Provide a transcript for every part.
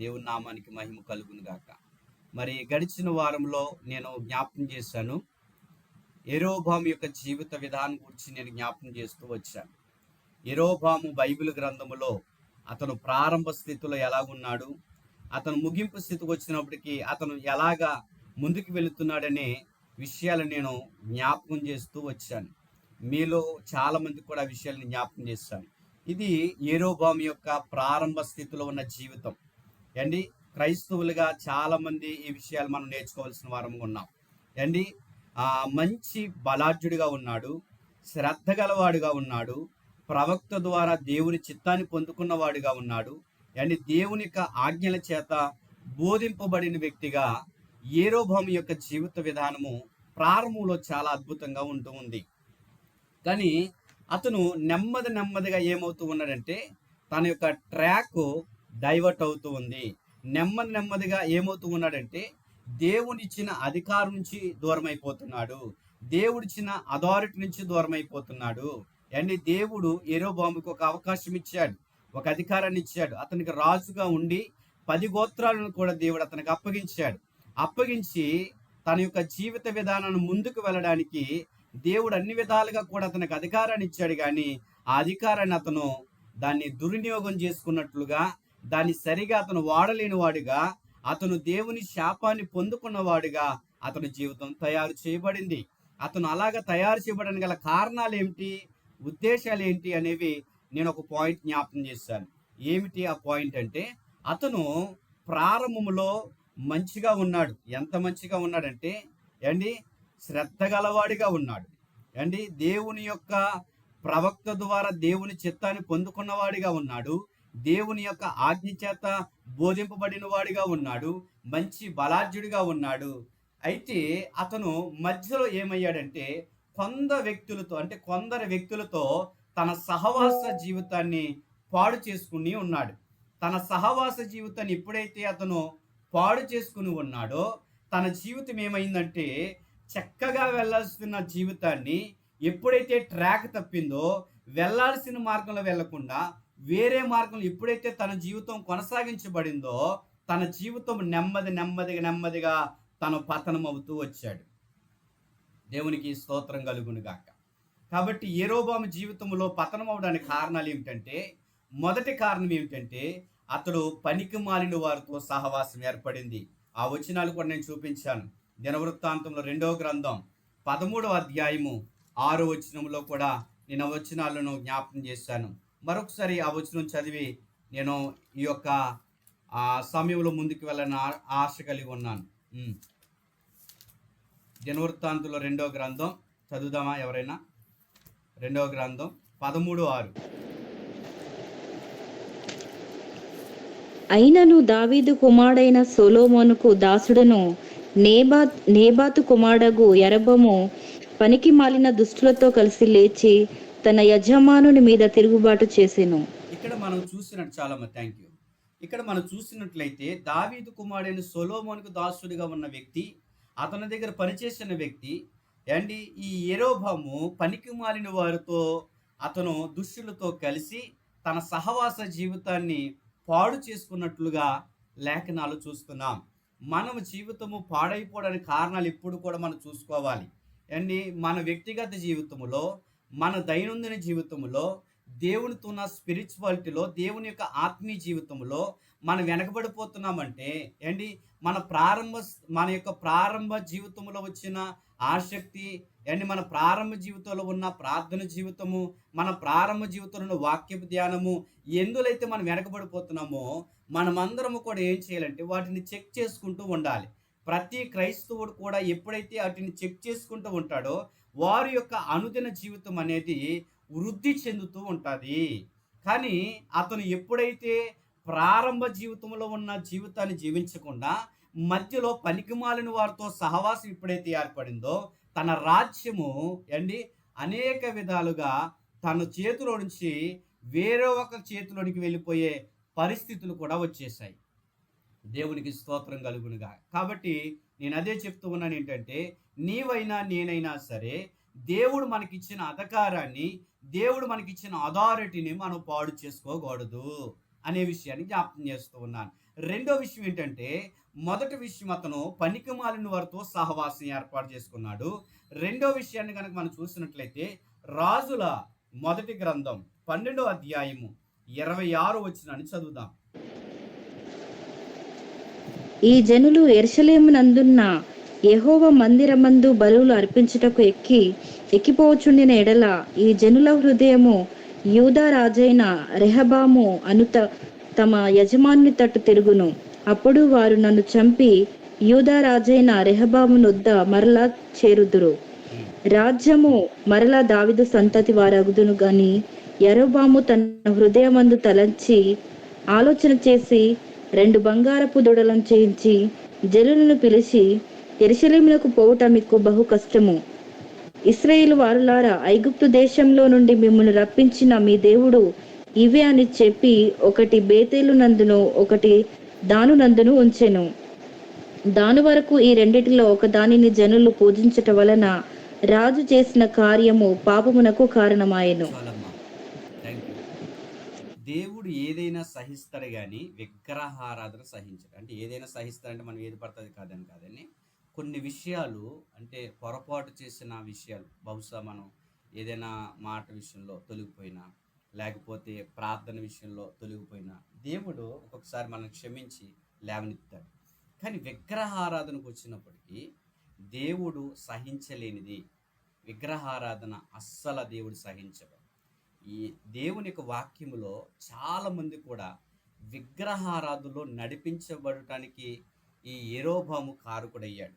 దేవుని నామానికి మహిమ కలుగును గాక. మరి గడిచిన వారంలో నేను జ్ఞాపకం చేశాను. యెరోబాము యొక్క జీవిత విధానం గురించి నేను జ్ఞాపకం చేస్తూ వచ్చాను. యెరోబాము బైబిల్ గ్రంథములో అతను ప్రారంభ స్థితిలో ఎలాగున్నాడు, అతను ముగింపు స్థితికి వచ్చినప్పటికీ అతను ఎలాగా ముందుకు వెళుతున్నాడనే విషయాలు నేను జ్ఞాపకం చేస్తూ వచ్చాను. మీలో చాలా మందికి కూడా ఆ విషయాలను జ్ఞాపకం చేస్తాను. ఇది యెరోబాము యొక్క ప్రారంభ స్థితిలో ఉన్న జీవితం అండి. క్రైస్తవులుగా చాలా మంది ఈ విషయాలు మనం నేర్చుకోవాల్సిన వారంగా ఉన్నాం అండి. మంచి బలాఢ్యుడిగా ఉన్నాడు, శ్రద్ధ గలవాడుగా ఉన్నాడు, ప్రవక్త ద్వారా దేవుని చిత్తాన్ని పొందుకున్నవాడుగా ఉన్నాడు అండి. దేవుని యొక్క ఆజ్ఞల చేత బోధింపబడిన వ్యక్తిగా యెరోబాము యొక్క జీవిత విధానము ప్రారంభంలో చాలా అద్భుతంగా ఉంటూ ఉంది. కానీ అతను నెమ్మదిగా ఏమవుతూ ఉన్నాడంటే తన యొక్క ట్రాక్ డైవర్ట్ అవుతూ ఉంది. నెమ్మదిగా ఏమవుతూ ఉన్నాడంటే దేవునిచ్చిన అధికారం నుంచి దూరం అయిపోతున్నాడు, దేవుడిచ్చిన అథారిటీ నుంచి దూరం అయిపోతున్నాడు అండ్ దేవుడు యెరోబాముకు ఒక అవకాశం ఇచ్చాడు, ఒక అధికారాన్ని ఇచ్చాడు. అతనికి రాజుగా ఉండి 10 గోత్రాలను కూడా దేవుడు అతనికి అప్పగించి తన యొక్క జీవిత విధానాన్ని ముందుకు వెళ్ళడానికి దేవుడు అన్ని విధాలుగా కూడా అతనికి అధికారాన్ని ఇచ్చాడు. కానీ ఆ అధికారాన్ని అతను దాన్ని దుర్వినియోగం చేసుకున్నట్లుగా, దాన్ని సరిగా అతను వాడలేని వాడిగా, అతను దేవుని శాపాన్ని పొందుకున్నవాడిగా అతని జీవితం తయారు చేయబడింది. అతను అలాగా తయారు చేయబడడానికి గల కారణాలు ఏమిటి, ఉద్దేశాలు ఏంటి అనేవి నేను ఒక పాయింట్ జ్ఞాపకం చేశాను. ఏమిటి ఆ పాయింట్ అంటే, అతను ప్రారంభంలో మంచిగా ఉన్నాడు. ఎంత మంచిగా ఉన్నాడంటే అండి, శ్రద్ధ గలవాడిగా ఉన్నాడు అండి. దేవుని యొక్క ప్రవక్త ద్వారా దేవుని చిత్తాన్ని పొందుకున్నవాడిగా ఉన్నాడు, దేవుని యొక్క ఆజ్ఞ చేత బోధింపబడిన వాడిగా ఉన్నాడు, మంచి బలాఢ్యుడిగా ఉన్నాడు. అయితే అతను మధ్యలో ఏమయ్యాడంటే కొందరు వ్యక్తులతో తన సహవాస జీవితాన్ని పాడు చేసుకుని ఉన్నాడు. తన సహవాస జీవితాన్ని ఎప్పుడైతే అతను పాడు చేసుకుని ఉన్నాడో తన జీవితం ఏమైందంటే చక్కగా వెళ్ళాల్సిన జీవితాన్ని ఎప్పుడైతే ట్రాక్ తప్పిందో, వెళ్ళాల్సిన మార్గంలో వెళ్లకుండా వేరే మార్గంలో ఎప్పుడైతే తన జీవితం కొనసాగించబడిందో తన జీవితం నెమ్మదిగా తను పతనం అవుతూ వచ్చాడు. దేవునికి స్తోత్రం కలుగును గాక. కాబట్టి యెరోబాము జీవితంలో పతనం అవడానికి కారణాలు ఏమిటంటే, మొదటి కారణం ఏమిటంటే అతడు పనికి మాలిన వారితో సహవాసం ఏర్పడింది. ఆ వచనాలు కూడా నేను చూపించాను. దినవృత్తాంతంలో 2వ గ్రంథం 13వ అధ్యాయము 6వ వచనంలో కూడా నేను ఆ వచనాలను జ్ఞాపకం చేశాను. మరొకసారి ఆ వచనం చదివి నేను ఈ యొక్క సమయంలో ముందుకు వెళ్ళని ఆశ కలిగి ఉన్నాను. దినవృత్తాంతంలో 2వ గ్రంథం చదువుదామా ఎవరైనా? 2వ గ్రంథం 13:6. అయినను దావీదు కుమారుడైన సొలొమోనుకు దాసుడును నేబాతు కుమారుడగు యరొబాము పనికి మాలిన దుష్టులతో కలిసి లేచి తన యజమానుని మీద తిరుగుబాటు చేసెను. ఇక్కడ మనం చూసినట్లయితే దావీదు కుమారుడైన సొలొమోనుకు దాసుడిగా ఉన్న వ్యక్తి, అతని దగ్గర పనిచేసిన వ్యక్తి అండి. ఈ యెరోబాము పనికి మాలిన వారితో, అతను దుష్టులతో కలిసి తన సహవాస జీవితాన్ని పాడు చేసుకున్నట్లుగా లేఖనాలు చూస్తున్నాం. మన జీవితము పాడైపోవడానికి కారణాలు ఎప్పుడు కూడా మనం చూసుకోవాలి అండి. మన వ్యక్తిగత జీవితంలో, మన దైనందిన జీవితంలో, దేవునితో ఉన్న స్పిరిచువాలిటీలో, దేవుని యొక్క ఆత్మీయ జీవితంలో మనం వెనకబడిపోతున్నామంటే ఏంటి, మన యొక్క ప్రారంభ జీవితంలో వచ్చిన ఆసక్తి అండ్ మన ప్రారంభ జీవితంలో ఉన్న ప్రార్థన జీవితము, మన ప్రారంభ జీవితంలో ఉన్న వాక్యపు ధ్యానము ఎందులైతే మనం వెనకబడిపోతున్నామో మనమందరము కూడా ఏం చేయాలంటే వాటిని చెక్ చేసుకుంటూ ఉండాలి. ప్రతి క్రైస్తవుడు కూడా ఎప్పుడైతే వాటిని చెక్ చేసుకుంటూ ఉంటాడో వారి యొక్క అనుదిన జీవితం అనేది వృద్ధి చెందుతూ ఉంటుంది. కానీ అతను ఎప్పుడైతే ప్రారంభ జీవితంలో ఉన్న జీవితాన్ని జీవించకుండా మధ్యలో పనికిమాలిన వారితో సహవాసం ఎప్పుడైతే ఏర్పడిందో తన రాజ్యము అండి అనేక విధాలుగా తన చేతిలో నుంచి వేరే ఒక చేతిలోనికి వెళ్ళిపోయే పరిస్థితులు కూడా వచ్చేసాయి. దేవునికి స్తోత్రం కలుగునుగా. కాబట్టి నేను అదే చెప్తూ ఉన్నాను ఏంటంటే, నీవైనా నేనైనా సరే దేవుడు మనకిచ్చిన అధికారాన్ని, దేవుడు మనకిచ్చిన అథారిటీని మనం పాడు చేసుకోకూడదు అనే విషయాన్ని జ్ఞాపకం చేస్తూ ఉన్నాను. రెండో విషయం ఏంటంటే, మొదటి విషయం అతను పనికిమాలిన వారితో సహవాసం ఏర్పాటు చేసుకున్నాడు. రెండో విషయాన్ని కనుక మనం చూసినట్లయితే రాజుల మొదటి గ్రంథం 12వ అధ్యాయము 26వ వచనాన్ని చదువుదాం. ఈ జనులు యెరూషలేమునందున్న యెహోవా మందిరమందు బలులు అర్పించుటకు ఎక్కిపోవచుండిన ఎడల ఈ జనుల హృదయము యూదా రాజైన రెహబాము తమ యజమానుని తట్టు తిరుగును. అప్పుడు వారు నన్ను చంపి యూదా రాజైన రెహబాము నొద్ద మరలా చేరుదురు. రాజ్యము మరలా దావీదు సంతతి వారగుదును గాని యరొబాము తన హృదయమందు తలంచి ఆలోచన చేసి 2 బంగారపు దూడలను చేయించి జనులను పిలిచి యెరూషలేమునకు పోవుట మీకు బహు కష్టము. ఇశ్రాయేలు వారులారా, ఐగుప్తు దేశంలో నుండి మిమ్మల్ని రప్పించిన మీ దేవుడు ఇవే అని చెప్పి ఒకటి బేతేలు నందును ఒకటి దాను నందును ఉంచెను. దాని వరకు ఈ రెండిటిలో ఒక దానిని జనులు పూజించట వలన రాజు చేసిన కార్యము పాపమునకు కారణమాయెను. చాలమ్మా, థ్యాంక్ యూ. దేవుడు ఏదైనా సహిస్తాడు కానీ విగ్రహారాధన సహించడు. అంటే ఏదైనా సహిస్తాడంటే మనం ఏది పడుతుంది కాదని కొన్ని విషయాలు, అంటే పొరపాటు చేసిన విషయాలు, బహుశా మనం ఏదైనా మాట విషయంలో తొలగిపోయినా, లేకపోతే ప్రార్థన విషయంలో తొలగిపోయినా దేవుడు ఒక్కొక్కసారి మనం క్షమించి లేవనెత్తాడు. కానీ విగ్రహారాధనకు వచ్చినప్పటికీ దేవుడు సహించలేనిది విగ్రహారాధన. అస్సలు దేవుడు సహించడు. ఈ దేవుని యొక్క వాక్యములో చాలామంది కూడా విగ్రహారాధనలో నడిపించబడటానికి ఈ యెరొబాము కారకుడయ్యాడు.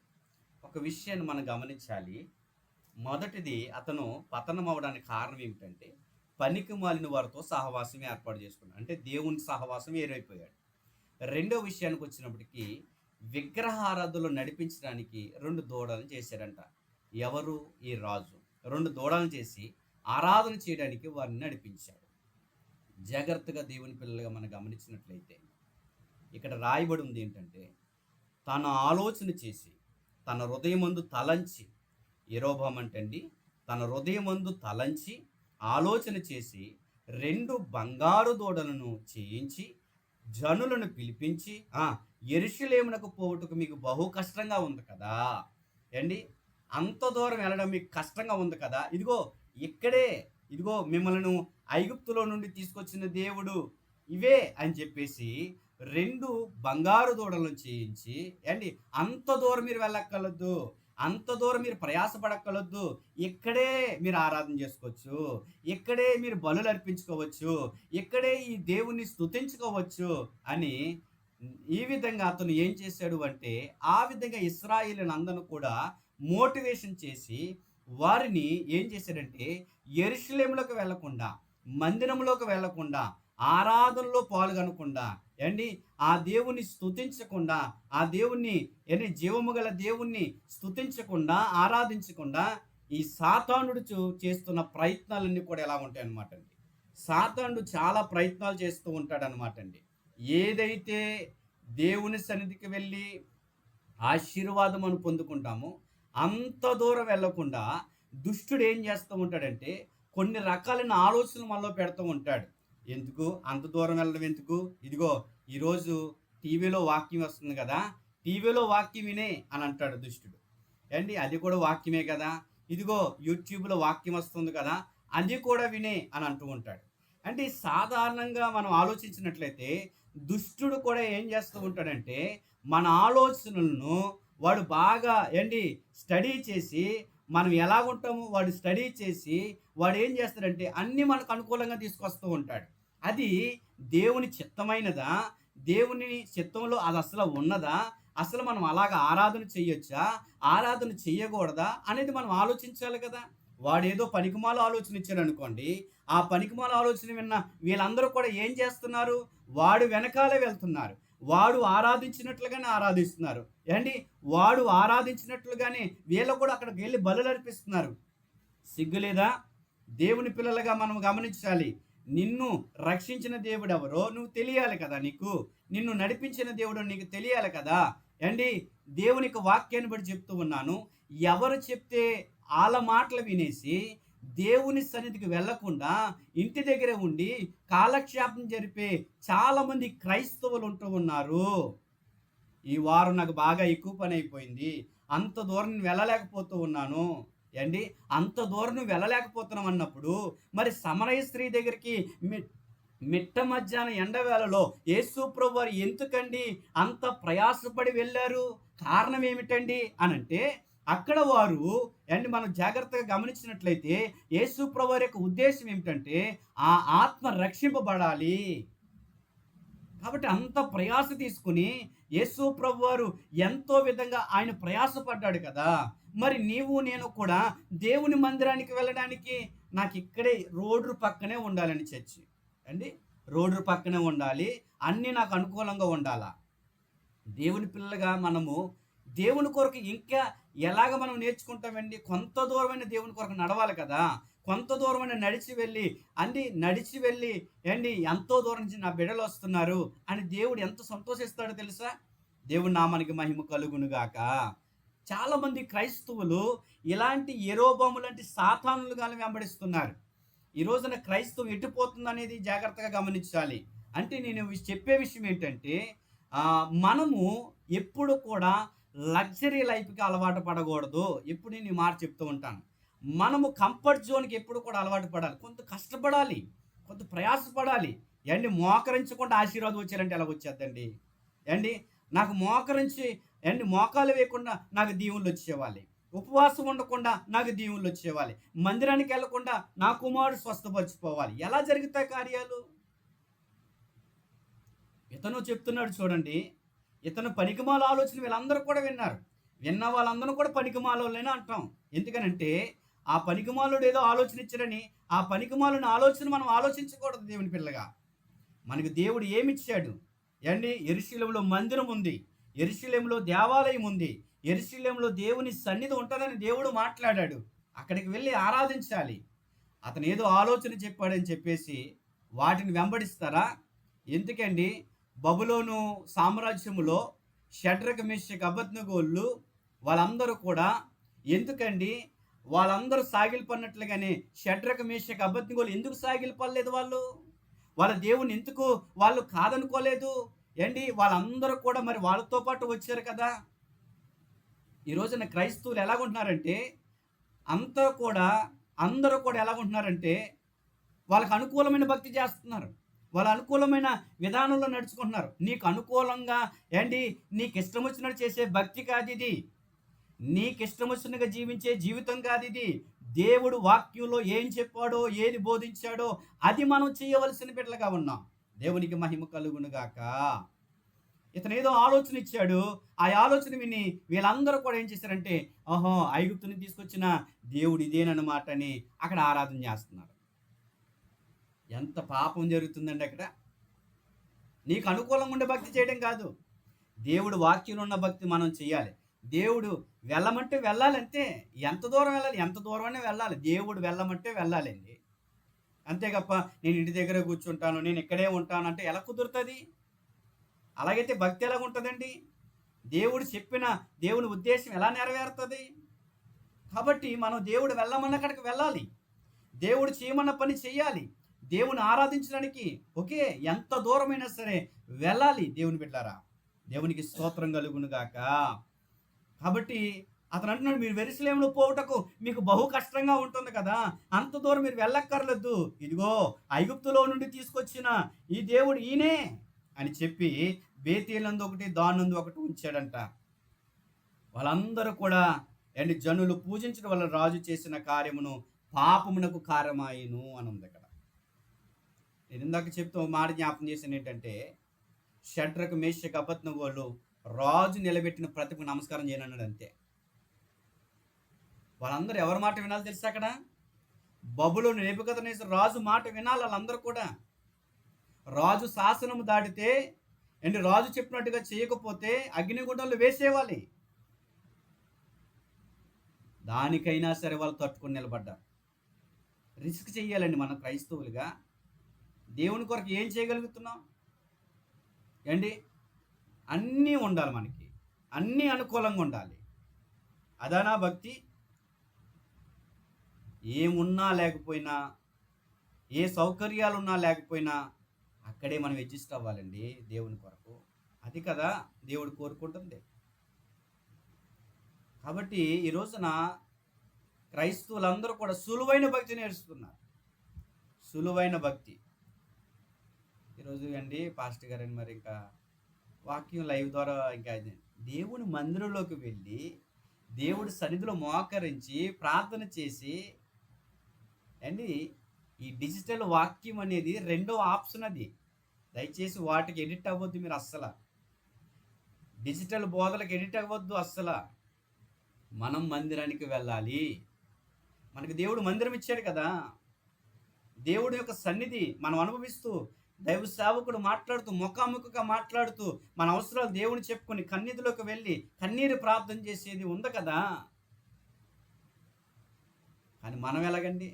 ఒక విషయాన్ని మనం గమనించాలి. మొదటిది, అతను పతనం అవడానికి కారణం ఏమిటంటే పనికి మాలిన వారితో సహవాసం ఏర్పాటు చేసుకున్నాడు. అంటే దేవుని సహవాసం ఏరైపోయాడు. రెండో విషయానికి వచ్చినప్పటికీ విగ్రహారాధనలో నడిపించడానికి 2 దూడలను చేశారంట. ఎవరు? ఈ రాజు 2 దూడలను చేసి ఆరాధన చేయడానికి వారిని నడిపించాడు. జాగ్రత్తగా దేవుని పిల్లలుగా మనం గమనించినట్లయితే ఇక్కడ రాయబడి ఉంది ఏంటంటే, తన ఆలోచన చేసి తన హృదయమందు తలంచి, యెరొబాము అంటండి తన హృదయమందు తలంచి ఆలోచన చేసి 2 బంగారు దూడలను చేయించి జనులను పిలిపించి యెరూషలేమునకు పోవుటకు మీకు బహు కష్టంగా ఉంది కదా అండి, అంత దూరం వెళ్ళడం మీకు కష్టంగా ఉంది కదా, ఇదిగో మిమ్మల్ని ఐగుప్తులో నుండి తీసుకొచ్చిన దేవుడు ఇవే అని చెప్పేసి 2 బంగారు దూడలను చేయించి, అండి అంత దూరం మీరు వెళ్ళక్కర్లేదు, అంత దూరం మీరు ప్రయాసపడక్కర్లేదు, ఇక్కడే మీరు ఆరాధన చేసుకోవచ్చు, ఇక్కడే మీరు బలులు అర్పించుకోవచ్చు, ఇక్కడే ఈ దేవుణ్ణి స్తుతించుకోవచ్చు అని ఈ విధంగా అతను ఏం చేశాడు అంటే, ఆ విధంగా ఇశ్రాయేలునందరిని కూడా మోటివేషన్ చేసి వారిని ఏం చేశాడంటే యెరూషలేములోకి వెళ్లకుండా, మందిరంలోకి వెళ్లకుండా, ఆరాధనలో పాల్గొనకుండా, ఆ దేవుణ్ణి స్తుతించకుండా, ఆ దేవుణ్ణి జీవము గల దేవుణ్ణి స్తుతించకుండా, ఆరాధించకుండా ఈ సాతానుడు చేస్తున్న ప్రయత్నాలన్నీ కూడా ఎలా ఉంటాయి అన్నమాట అండి. సాతానుడు చాలా ప్రయత్నాలు చేస్తూ ఉంటాడు అనమాట అండి. ఏదైతే దేవుని సన్నిధికి వెళ్ళి ఆశీర్వాదం అని పొందుకుంటామో అంత దూరం వెళ్లకుండా దుష్టుడు ఏం చేస్తూ ఉంటాడంటే కొన్ని రకాలైన ఆలోచనలు మనలో పెడుతూ ఉంటాడు. ఎందుకు అంత దూరం వెళ్ళడం ఎందుకు? ఇదిగో ఈరోజు టీవీలో వాక్యం వస్తుంది కదా, టీవీలో వాక్యం వినే అని అంటాడు దుష్టుడు. అది కూడా వాక్యమే కదా, ఇదిగో యూట్యూబ్లో వాక్యం వస్తుంది కదా, అది కూడా వినే అని అంటూ ఉంటాడు. అంటే సాధారణంగా మనం ఆలోచించినట్లయితే దుష్టుడు కూడా ఏం చేస్తూ ఉంటాడంటే మన ఆలోచనలను వాడు బాగా స్టడీ చేసి, మనం ఎలాగుంటాము వాడు స్టడీ చేసి వాడు ఏం చేస్తాడంటే అన్నీ మనకు అనుకూలంగా తీసుకొస్తూ ఉంటాడు. అది దేవుని చిత్తమైనదా? దేవుని చిత్తంలో అది అసలు ఉన్నదా? అసలు మనం అలాగ ఆరాధన చెయ్యొచ్చా, ఆరాధన చెయ్యకూడదా అనేది మనం ఆలోచించాలి కదా. వాడేదో పనికిమాల ఆలోచన ఇచ్చాడు అనుకోండి, ఆ పనికిమాల ఆలోచన విన్న వీళ్ళందరూ కూడా ఏం చేస్తున్నారు? వాడు వెనకాలే వెళ్తున్నారు, వాడు ఆరాధించినట్లుగానే ఆరాధిస్తున్నారు, వాడు ఆరాధించినట్లుగానే వీళ్ళు కూడా అక్కడికి వెళ్ళి బలులు అర్పిస్తున్నారు. సిగ్గులేదా? దేవుని పిల్లలుగా మనం గమనించాలి. నిన్ను రక్షించిన దేవుడు ఎవరో నువ్వు తెలియాలి కదా, నిన్ను నడిపించిన దేవుడు నీకు తెలియాలి కదా. దేవునికి వాక్యాన్ని బట్టి చెప్తూ ఉన్నాను, ఎవరు చెప్తే వాళ్ళ మాటలు వినేసి దేవుని సన్నిధికి వెళ్లకుండా ఇంటి దగ్గరే ఉండి కాలక్షేపం జరిపే చాలామంది క్రైస్తవులు ఉంటూ ఉన్నారు. ఈ వారం నాకు బాగా ఎక్కువ పని అయిపోయింది, అంత దూరం నేను వెళ్ళలేకపోతూ ఉన్నాను. ఏండి, అంత దూరం నువ్వు వెళ్ళలేకపోతున్నాం అన్నప్పుడు మరి సమరయ స్త్రీ దగ్గరికి మిట్ట మధ్యాహ్నం ఎండవేళలో యేసు ప్రభు వారు ఎందుకండి అంత ప్రయాసపడి వెళ్ళారు? కారణం ఏమిటండి అనంటే, అక్కడ వారు అండ్ మనం జాగ్రత్తగా గమనించినట్లయితే యేసు ప్రభు వారి యొక్క ఉద్దేశం ఏమిటంటే ఆ ఆత్మ రక్షింపబడాలి. కాబట్టి అంత ప్రయాస తీసుకుని యేసు ప్రభు వారు ఎంతో విధంగా ఆయన ప్రయాసపడ్డాడు కదా. మరి నీవు నేను కూడా దేవుని మందిరానికి వెళ్ళడానికి నాకు ఇక్కడే రోడ్డు పక్కనే ఉండాలని చర్చి అండి, రోడ్డు పక్కనే ఉండాలి, అన్నీ నాకు అనుకూలంగా ఉండాలా. దేవుని పిల్లలుగా మనము దేవుని కొరకు ఇంకా ఎలాగ మనం నేర్చుకుంటామండి? కొంత దూరమైన దేవుని కొరకు నడవాలి కదా. కొంత దూరమైన నడిచి వెళ్ళి ఏండి ఎంతో దూరం నుంచి నా బిడ్డలు వస్తున్నారు అని దేవుడు ఎంత సంతోషిస్తాడో తెలుసా? దేవుడి నామానికి మహిమ కలుగును గాక. చాలామంది క్రైస్తవులు ఇలాంటి యెరోబాము లాంటి సాతానులుగాను వెంబడిస్తున్నారు. ఈ రోజున క్రైస్తవం ఎటుపోతుందనేది జాగ్రత్తగా గమనించాలి. అంటే నేను చెప్పే విషయం ఏంటంటే మనము ఎప్పుడు కూడా లగ్జరీ లైఫ్‌కి అలవాటు పడకూడదు. ఎప్పుడు నేను ఈ మాట చెప్తూ ఉంటాను. మనము కంఫర్ట్ జోన్‌కి ఎప్పుడు కూడా అలవాటు పడాలి. కొంత కష్టపడాలి, కొంత ప్రయాసపడాలి. ఏండి, మోకరించకుండా ఆశీర్వాదం వచ్చేయాలంటే ఎలా వచ్చేద్దండి? ఏండి, నాకు మోకరించి మోకాలు వేయకుండా నాకు దీవెనలు వచ్చేవాలి. ఉపవాసం ఉండకుండా నాకు దీవెనలు వచ్చేవాలి. మందిరానికి వెళ్ళకుండా నా కుమారుడు స్వస్థపరచుకోవాలి. ఎలా జరుగుతాయి కార్యాలు? ఇతను చెప్తున్నాడు చూడండి. ఇతను పనికిమాల ఆలోచన వీళ్ళందరూ కూడా విన్నారు. విన్న వాళ్ళందరూ కూడా పనికిమాలోళ్ళని అంటాం. ఎందుకనంటే ఆ పనికిమాలుడు ఏదో ఆలోచన ఇచ్చాడని ఆ పనికిమాలిన ఆలోచన మనం ఆలోచించకూడదు. దేవుని పిల్లగా మనకు దేవుడు ఏమిచ్చాడు? యెరూషలేములో మందిరం ఉంది, యెరూషలేములో దేవాలయం ఉంది, యెరూషలేములో దేవుని సన్నిధి ఉంటుందని దేవుడు మాట్లాడాడు. అక్కడికి వెళ్ళి ఆరాధించాలి. అతను ఏదో ఆలోచన చెప్పాడని చెప్పేసి వాటిని వెంబడిస్తారా? ఎందుకండి, బబులోను సామ్రాజ్యములో షడ్రక్ మేషక్ అబేద్నెగోళ్ళు వాళ్ళందరూ కూడా ఎందుకండి వాళ్ళందరూ సాగిలపడినట్లుగానే షడ్రక్ మేషక్ అబేద్నెగోలు ఎందుకు సాగిలపడలేదు? వాళ్ళ దేవుని ఎందుకు వాళ్ళు కాదనుకోలేదు? వాళ్ళందరూ కూడా మరి వాళ్ళతో పాటు వచ్చారు కదా. ఈ రోజున క్రైస్తవులు ఎలాగుంటున్నారంటే అందరూ కూడా ఎలాగుంటున్నారంటే వాళ్ళకి అనుకూలమైన భక్తి చేస్తున్నారు, వాళ్ళ అనుకూలమైన విధానంలో నడుచుకుంటున్నారు. నీకు అనుకూలంగా నీకు ఇష్టం వచ్చినట్టు చేసే భక్తి కాదు ఇది. నీకు ఇష్టం వచ్చినట్టుగా జీవించే జీవితం కాదు ఇది. దేవుడు వాక్యంలో ఏం చెప్పాడో, ఏది బోధించాడో అది మనం చేయవలసిన బిడ్డలుగా ఉన్నాం. దేవునికి మహిమ కలుగును గాక. ఇతను ఏదో ఆలోచన ఇచ్చాడు. ఆ ఆలోచన విని వీళ్ళందరూ కూడా ఏం చేశారంటే, ఓహో, ఐగుప్తుని తీసుకొచ్చిన దేవుడు ఇదేనన్నమాట అని అక్కడ ఆరాధన చేస్తున్నారు. ఎంత పాపం జరుగుతుందండి అక్కడ. నీకు అనుకూలంగా ఉండే భక్తి చేయడం కాదు, దేవుడు వాక్యంలో ఉన్న భక్తి మనం చేయాలి. దేవుడు వెళ్ళమంటే వెళ్ళాలంతే. ఎంత దూరం వెళ్ళాలి? ఎంత దూరమైనా వెళ్ళాలి. దేవుడు వెళ్ళమంటే వెళ్ళాలండి. అంతేగప్ప నేను ఇంటి దగ్గరే కూర్చుంటాను, నేను ఇక్కడే ఉంటాను అంటే ఎలా కుదురుతుంది? అలాగైతే భక్తి ఎలాగుంటుందండి? దేవుడు చెప్పిన దేవుని ఉద్దేశం ఎలా నెరవేరుతుంది? కాబట్టి మనం దేవుడు వెళ్ళమన్న అక్కడికి వెళ్ళాలి, దేవుడు చేయమన్న పని చేయాలి, దేవుని ఆరాధించడానికి ఓకే ఎంత దూరమైనా సరే వెళ్ళాలి. దేవుని బిడ్డలారా, దేవునికి స్తోత్రం కలుగును గాక. కాబట్టి అతను అంటున్నాడు, మీరు యెరూషలేములో పోవుటకు మీకు బహు కష్టంగా ఉంటుంది కదా, అంత దూరం మీరు వెళ్ళక్కర్లేదు. ఇదిగో ఐగుప్తులో నుండి తీసుకొచ్చిన ఈ దేవుడు ఈయనే అని చెప్పి బేతేలందు ఒకటి, దానందు ఒకటి ఉంచాడంట. వాళ్ళందరూ కూడా జనులు పూజించడం వల్ల రాజు చేసిన కార్యమును పాపమునకు కారణమాయను అని ఉంది అక్కడ. నేను ఇందాక చెప్తూ మాట జ్ఞాపకం చేసిన ఏంటంటే, షడ్రక్ మేషక్ అబేద్నెగోలు రాజు నిలబెట్టిన ప్రతిభకు నమస్కారం చేయనన్నాడు అంతే. వాళ్ళందరూ ఎవరి మాట వినాలి తెలుసా? అక్కడ బబులోను నెబుకద్నెజరు రాజు మాట వినాలి. వాళ్ళందరూ కూడా రాజు శాసనము దాటితే రాజు చెప్పినట్టుగా చేయకపోతే అగ్నిగుండంలో వేసేవాలి. దానికైనా సరే వాళ్ళు తట్టుకొని నిలబడ్డారు. రిస్క్ చెయ్యాలండి మనం క్రైస్తవులుగా. దేవుని కొరకు ఏం చేయగలుగుతున్నాం? అన్నీ ఉండాలి, మనకి అన్నీ అనుకూలంగా ఉండాలి. అదానా భక్తి? ఏమున్నా లేకపోయినా, ఏ సౌకర్యాలు ఉన్నా లేకపోయినా అక్కడే మనం అడ్జస్ట్ అవ్వాలండి దేవుని కొరకు. అది కదా దేవుడు కోరుకుంటుంది. కాబట్టి ఈ రోజున క్రైస్తవులందరూ కూడా సులువైన భక్తి నేర్చుకున్నారు. సులువైన భక్తి. ఈరోజు అండి పాస్టర్ గారండి మరి ఇంకా వాక్యం లైవ్ ద్వారా ఇంకా దేవుని మందిరంలోకి వెళ్ళి దేవుడి సన్నిధిలో మోకరించి ప్రార్థన చేసి అండి, ఈ డిజిటల్ వాక్యం అనేది రెండో ఆప్షన్. అది దయచేసి వాటికి ఎడిట్ అవ్వద్దు మీరు అస్సలు. డిజిటల్ బోధలకు ఎడిట్ అవ్వద్దు అస్సలు. మనం మందిరానికి వెళ్ళాలి. మనకి దేవుడు మందిరం ఇచ్చాడు కదా, దేవుడి యొక్క సన్నిధి మనం అనుభవిస్తూ, దైవ సేవకుడు మాట్లాడుతూ, ముఖాముఖిగా మాట్లాడుతూ, మన అవసరాలు దేవుని చెప్పుకొని కన్నీటిలోకి వెళ్ళి కన్నీరు ప్రార్థన చేసేది ఉంది కదా. కానీ మనం ఎలాగండి?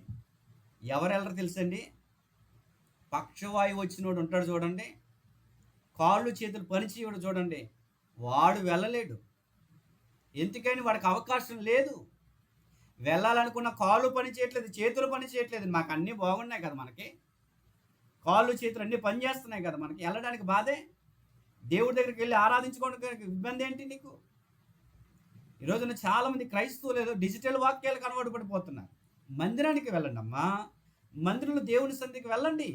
ఎవరెళ్ళరు తెలుసండి? పక్షవాయువు వచ్చినోడు ఉంటాడు చూడండి, కాళ్ళు చేతులు పనిచేయడు చూడండి, వాడు వెళ్ళలేడు. ఎందుకని? వాడికి అవకాశం లేదు. వెళ్ళాలనుకున్న కాళ్ళు పని చేయట్లేదు, చేతులు పని చేయట్లేదు. మాకు అన్నీ బాగున్నాయి కదా, మనకి కాళ్ళు చేతులు అన్నీ పని చేస్తున్నాయి కదా, మనకి వెళ్ళడానికి బాధే. దేవుడి దగ్గరికి వెళ్ళి ఆరాధించుకోవడానికి ఇబ్బంది ఏంటి నీకు? ఈ రోజున చాలామంది క్రైస్తవులు ఏదో డిజిటల్ వాక్యాలకు అలవాటు పడిపోతున్నారు. మందిరానికి వెళ్ళండి అమ్మా, మందిరంలో దేవుని సన్నిధికి వెళ్ళండి,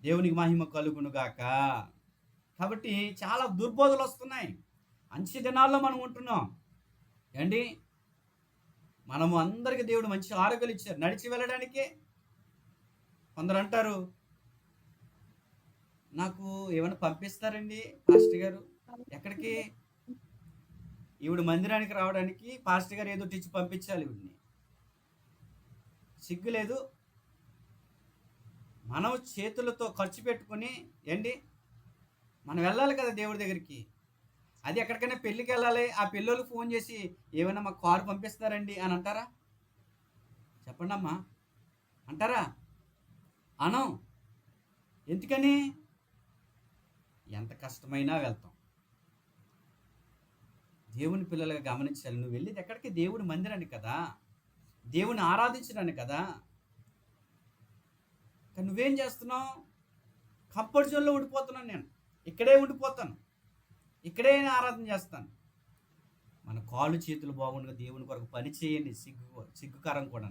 దేవునికి మహిమ కలుగును గాక. కాబట్టి చాలా దుర్బోధలు వస్తున్నాయి. మంచి దినాల్లో మనం ఉంటున్నాం ఏంటి? మనము అందరికీ దేవుడు మంచి ఆరోగ్యాలు ఇచ్చారు నడిచి వెళ్ళడానికే. కొందరు అంటారు, నాకు ఏమైనా పంపిస్తారండి పాస్టర్ గారు? ఎక్కడికి? ఈవిడ మందిరానికి రావడానికి పాస్టర్ గారు ఏదో తెచ్చి పంపించాలి ఈవిడిని. సిగ్గు లేదు? మనం చేతులతో ఖర్చు పెట్టుకొని ఏంటి మనం వెళ్ళాలి కదా దేవుడి దగ్గరికి. అది ఎక్కడికైనా పెళ్ళికి వెళ్ళాలి, ఆ పిల్లలకు ఫోన్ చేసి ఏమైనా మాకు కారు పంపిస్తారండి అని అంటారా? చెప్పండి అమ్మా, అంటారా? అనం. ఎందుకని? ఎంత కష్టమైనా వెళ్తాం. దేవుని పిల్లలుగా గమనించాలి. నువ్వు వెళ్ళేది ఎక్కడికి? దేవుని మందిరానికి కదా, దేవుని ఆరాధించడానికి కదా. కానీ నువ్వేం చేస్తున్నావు? కంఫర్ట్ జోన్లో ఉండిపోతున్నాను. నేను ఇక్కడే ఉండిపోతాను, ఇక్కడే ఆరాధన చేస్తాను. మన కాళ్ళు చేతులు బాగుండగా దేవుని కొరకు పని చేయండి. సిగ్గుకరం కూడా.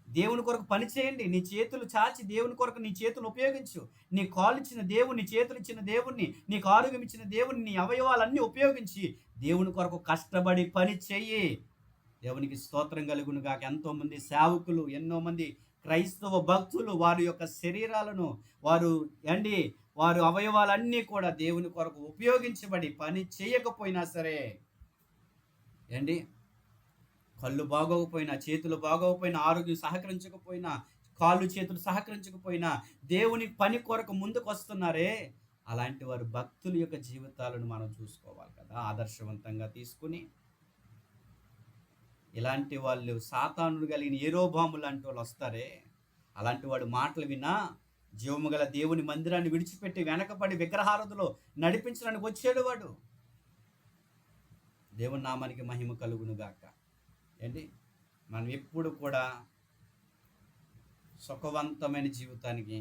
దేవుని కొరకు పని చేయండి. నీ చేతులు చాచి దేవుని కొరకు నీ చేతులు ఉపయోగించు. నీ కాళ్ళు ఇచ్చిన దేవుని, నీ చేతులు ఇచ్చిన దేవుణ్ణి, నీకు ఆరోగ్యం ఇచ్చిన దేవుని, నీ అవయవాలన్నీ ఉపయోగించి దేవుని కొరకు కష్టపడి పని చెయ్యి. దేవునికి స్తోత్రం కలుగును గాక. ఎంతోమంది సేవకులు, ఎన్నో మంది క్రైస్తవ భక్తులు వారి యొక్క శరీరాలను వారు అవయవాలన్నీ కూడా దేవుని కొరకు ఉపయోగించబడి పని చేయకపోయినా సరే కళ్ళు బాగోకపోయినా, చేతులు బాగోకపోయినా, ఆరోగ్యం సహకరించకపోయినా, కాళ్ళు చేతులు సహకరించకపోయినా దేవుని పని కొరకు ముందుకు వస్తున్నారే, అలాంటి వారు భక్తుల యొక్క జీవితాలను మనం చూసుకోవాలి కదా, ఆదర్శవంతంగా తీసుకుని. ఇలాంటి వాళ్ళు సాతానుడు కలిగిన యెరోబాము లాంటి వాళ్ళు వస్తారే, అలాంటి వాడు మాటలు విన్నా జీవము గల దేవుని మందిరాన్ని విడిచిపెట్టి వెనకబడి విగ్రహారాధనలో నడిపించడానికి వచ్చాడు వాడు. దేవుని నామానికి మహిమ కలుగును గాక. మనం ఎప్పుడు కూడా సుఖవంతమైన జీవితానికి,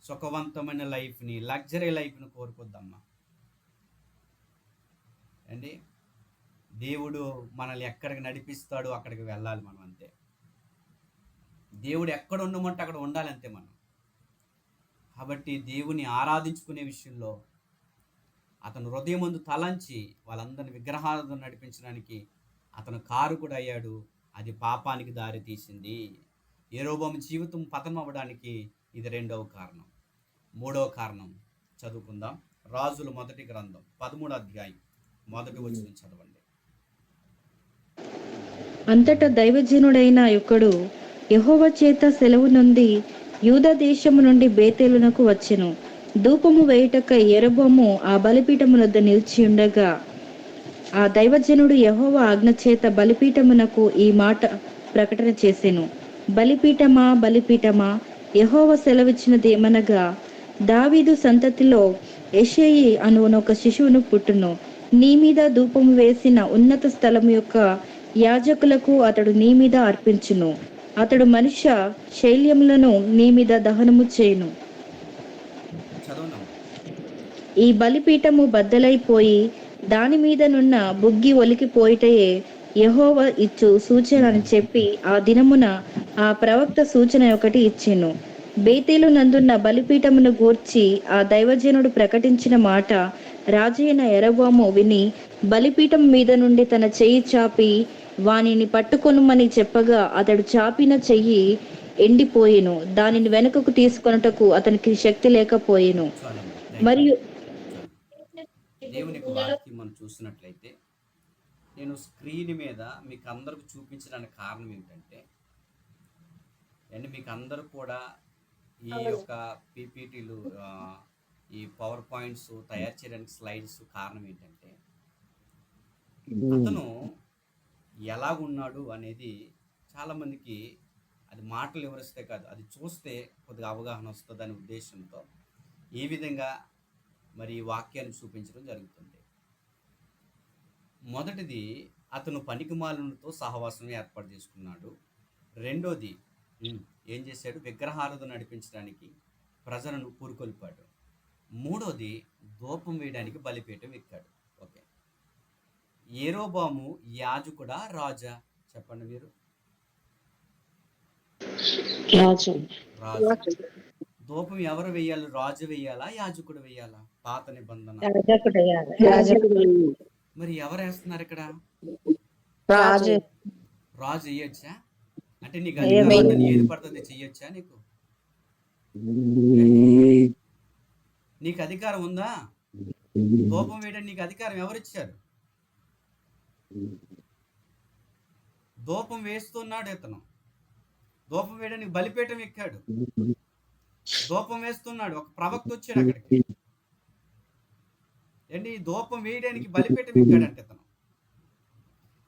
సుఖవంతమైన లైఫ్ని, లగ్జరీ లైఫ్ని కోరుకోద్దమ్మా. దేవుడు మనల్ని ఎక్కడికి నడిపిస్తాడో అక్కడికి వెళ్ళాలి మనం, అంతే. దేవుడు ఎక్కడ ఉండమంటే అక్కడ ఉండాలి, అంతే మనం. కాబట్టి దేవుని ఆరాధించుకునే విషయంలో అతను హృదయం ముందు తలంచి వాళ్ళందరిని విగ్రహారాధన నడిపించడానికి అతను కారకుడు అయ్యాడు. అది పాపానికి దారి తీసింది. యెరోబాము జీవితం పతనం అవ్వడానికి ఇది రెండవ కారణం. మూడవ కారణం చదువుకుందాం. రాజుల మొదటి గ్రంథం 13వ అధ్యాయం 1వ వచనం చదవండి. అంతటా దైవజనుడైన ఒకడు యెహోవా చేత సెలవు నుండి యూదా దేశము నుండి బేతేలునకు వచ్చెను. ధూపము వేయుటకై యెరోబాము ఆ బలిపీఠము వద్ద నిలిచి ఉండగా ఆ దైవజనుడు యెహోవా ఆజ్ఞ చేత బలిపీఠమునకు ఈ మాట ప్రకటన చేసెను. బలిపీఠమా, బలిపీఠమా, యెహోవా సెలవిచ్చినదేమనగా, దావీదు సంతతిలో యెషయి ఒక శిశువును పుట్టును. నీ మీద ధూపము వేసిన ఉన్నత స్థలము యొక్క యాజకులకు అతడు నీ మీద అర్పించును. అతడు మనుష్య శైల్యములను నీ మీద దహనము చేయును. చదవనమ్మా. ఈ బలిపీఠము బద్దలైపోయి దాని మీదనున్న బుగ్గి ఒలికిపోయిటయే యెహోవా ఇచ్చు సూచన అని చెప్పి ఆ దినమున ఆ ప్రవక్త సూచన ఒకటి ఇచ్చెను. బేతేలు నందున్న బలిపీఠమును గూర్చి ఆ దైవజనుడు ప్రకటించిన మాట రాజైన యరొబోము విని బలిపీఠం మీద నుండి తన చెయ్యి చాపి వానిని పట్టుకొనుమని చెప్పగా అతడు చాపిన చెయ్యి ఎండిపోయెను. దానిని వెనుకకు తీసుకొనుటకు అతనికి శక్తి లేకపోయెను. చాలమ్మా. మరియు చాలు. దేవుని యొక్క వాక్యం మనం చూసినట్లయితే, నేను స్క్రీన్ మీద మీకు అందరికి చూపించడానికి కారణం ఏంటంటే, అండ్ మీకు అందరూ కూడా ఈ యొక్క పీపీటీలు, ఈ పవర్ పాయింట్స్ తయారు చేయడానికి స్లైడ్స్ కారణం ఏంటంటే, అతను ఎలాగున్నాడు అనేది చాలామందికి అది మాటలు వివరిస్తే కాదు, అది చూస్తే కొద్దిగా అవగాహన వస్తుంది అనే ఉద్దేశంతో ఏ విధంగా మరి ఈ వాక్యాన్ని చూపించడం జరుగుతుంది. మొదటిది, అతను పనికిమాలినతో సహవాసం ఏర్పాటు చేసుకున్నాడు. రెండోది, ఏం చేశాడు? విగ్రహారాధన నడిపించడానికి ప్రజలను పూరుకొల్పాడు. మూడోది, ధూపం వేయడానికి బలిపీఠం ఎక్కాడు. ఓకే, యెరొబోము యాజకుడా రాజా? చెప్పండి మీరు. రాజు. ధూపం ఎవరు వేయాలి? రాజు వేయాలా, యాజకుడు వేయాలా? పాత నిబంధన. మరి ఎవరు వేస్తున్నారు ఇక్కడ? రాజు వేయొచ్చా? అంటే నీకు అధికారం ఏది పడుతుంది చెయ్యొచ్చా? నీకు అధికారం ఉందా? ధూపం వేయడానికి నీకు అధికారం ఎవరిచ్చారు? ధూపం వేస్తున్నాడు ఇతను. ధూపం వేయడానికి బలిపీఠం ఎక్కాడు. ధూపం వేస్తున్నాడు. ఒక ప్రవక్త వచ్చాడు అక్కడికి. ఏంటి? ధూపం వేయడానికి బలిపీఠం ఎక్కాడంటే ఇతను.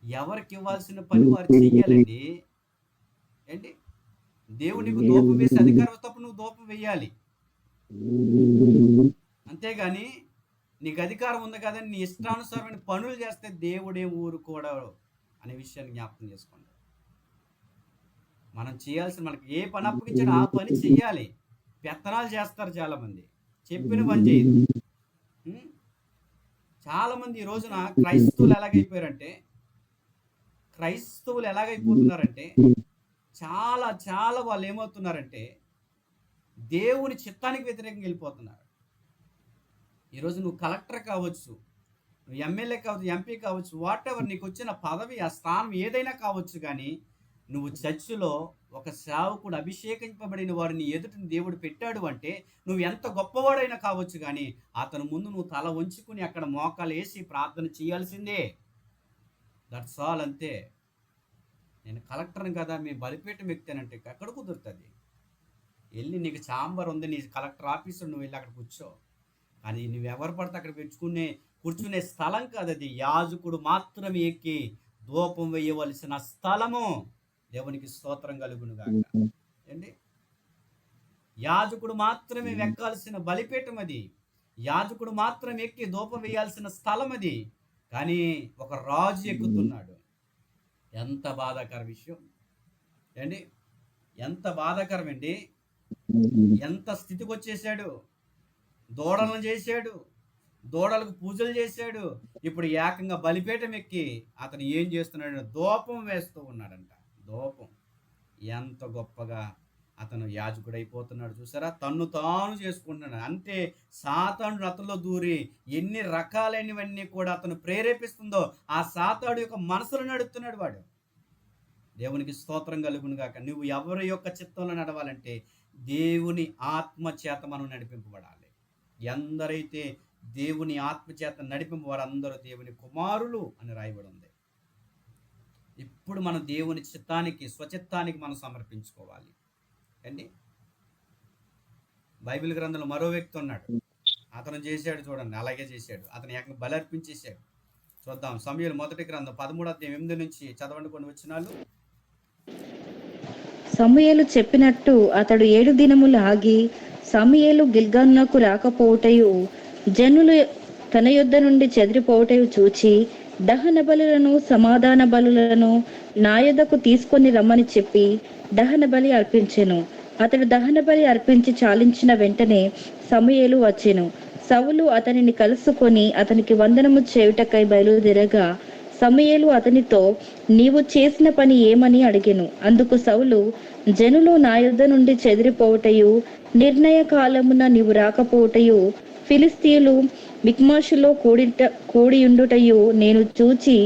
ఎవరికి ఇవ్వాల్సిన పని వారు చెయ్యాలండి. ఏంటి? దేవునికి ధూపం వేసే అధికారం తప్పుడు నువ్వు ధూపం వేయాలి. అంతేగాని నీకు అధికారం ఉంది కదని నీ ఇష్టానుసారమైన పనులు చేస్తే దేవుడే ఊరుకోవడం అనే విషయాన్ని జ్ఞాపకం చేసుకోండి. మనం చేయాల్సిన, మనకి ఏ పని అప్పగించాడో ఆ పని చెయ్యాలి. పెత్తనాలు చేస్తారు చాలామంది, చెప్పిన పని చేయదు. చాలామంది ఈ రోజున క్రైస్తవులు ఎలాగైపోతున్నారంటే చాలా చాలా వాళ్ళు ఏమవుతున్నారంటే దేవుని చిత్తానికి వ్యతిరేకంగా వెళ్ళిపోతున్నారు. ఈరోజు నువ్వు కలెక్టర్ కావచ్చు, నువ్వు ఎమ్మెల్యే కావచ్చు, ఎంపీ కావచ్చు, వాట్ ఎవర్, నీకు వచ్చిన పదవి, ఆ స్థానం ఏదైనా కావచ్చు, కానీ నువ్వు చర్చిలో ఒక సేవకుడు, అభిషేకింపబడిన వాడిని ఎదుటిని దేవుడు పెట్టాడు అంటే నువ్వు ఎంత గొప్పవాడైనా కావచ్చు, కానీ అతని ముందు నువ్వు తల వంచుకుని అక్కడ మోకాలు వేసి ప్రార్థన చేయాల్సిందే. దట్స్ ఆల్, అంతే. నేను కలెక్టర్ని కదా, మీ బలిపీఠం ఎక్తానంటే ఎక్కడ కుదురుతుంది? వెళ్ళి నీకు ఛాంబర్ ఉంది, నీ కలెక్టర్ ఆఫీసు, నువ్వు వెళ్ళి అక్కడ కూర్చో. కానీ నువ్వెవరు పడితే అక్కడ కూర్చునే స్థలం కాదు అది. యాజకుడు మాత్రమే ఎక్కి ధూపం వేయవలసిన స్థలము. దేవునికి స్తోత్రం కలుగును గాక. ఏంటి? యాజకుడు మాత్రమే ఎక్కాల్సిన బలిపీఠం అది. యాజకుడు మాత్రం ఎక్కి ధూపం వేయాల్సిన స్థలం అది. కానీ ఒక రాజు ఎక్కుతున్నాడు. ఎంత బాధాకర విషయం ఏంటి? ఎంత బాధాకరం అండి. ఎంత స్థితికి వచ్చేసాడు. దూడలను చేశాడు, దూడలకు పూజలు చేశాడు. ఇప్పుడు ఏకంగా బలిపీఠం ఎక్కి అతను ఏం చేస్తున్నాడు? ధూపం వేస్తూ ఉన్నాడంట. ధూపం. ఎంత గొప్పగా అతను యాజకుడైపోతున్నాడు చూసారా? తన్ను తాను చేసుకుంటున్నాడు. అంతే, సాతాను అతనిలో దూరి ఎన్ని రకాలైనవన్నీ కూడా అతను ప్రేరేపిస్తుందో ఆ సాతాడు యొక్క మనసులో నడుపుతున్నాడు వాడు. దేవునికి స్తోత్రం కలుగును గాక. నువ్వు ఎవరి యొక్క చిత్తంలో నడవాలంటే దేవుని ఆత్మ చేత మనం నడిపింపబడాలి. ఎందరైతే దేవుని ఆత్మ చేత నడిపింపు వారందరూ దేవుని కుమారులు అని రాయబడి ఉంది. ఇప్పుడు మనం దేవుని చిత్తానికి, స్వచిత్తానికి మనం సమర్పించుకోవాలి అండి. బైబిల్ గ్రంథంలో మరో వ్యక్తి ఉన్నాడు. అతను చేశాడు చూడండి, అలాగే చేశాడు. అతను ఏకంగా బలి అర్పించేశాడు. చూద్దాం. సమూయేలు మొదటి గ్రంథం 13:8 నుంచి చదవండి కొన్ని వచనాలు. సమూయేలు చెప్పినట్టు అతడు 7 దినములు ఆగి సమూయేలు గిల్గాలునకు రాకపోవుటయు జనులు తన యొద్ద నుండి చెదిరిపోవుటయు చూచి దహన బలులను సమాధాన బలులను నా యొద్దకు తీసుకొని రమ్మని చెప్పి దహన బలి అర్పించెను. అతడు దహన బలి అర్పించి చాలించిన వెంటనే సమూయేలు వచ్చెను. సౌలు అతనిని కలుసుకొని అతనికి వందనము చేయుటకై బయలుదేరగా సమూయేలు అతనితో, నీవు చేసిన పని ఏమని అడిగెను. అందుకు సౌలు, జనులు నా యొద్ద నుండి చెదిరిపోవుటయు, నిర్ణయ కాలమున నీవు రాకపోవుటయు, ఫిలిస్తీయులు మిక్మషులో కూడియుండుటయు నేను చూచి,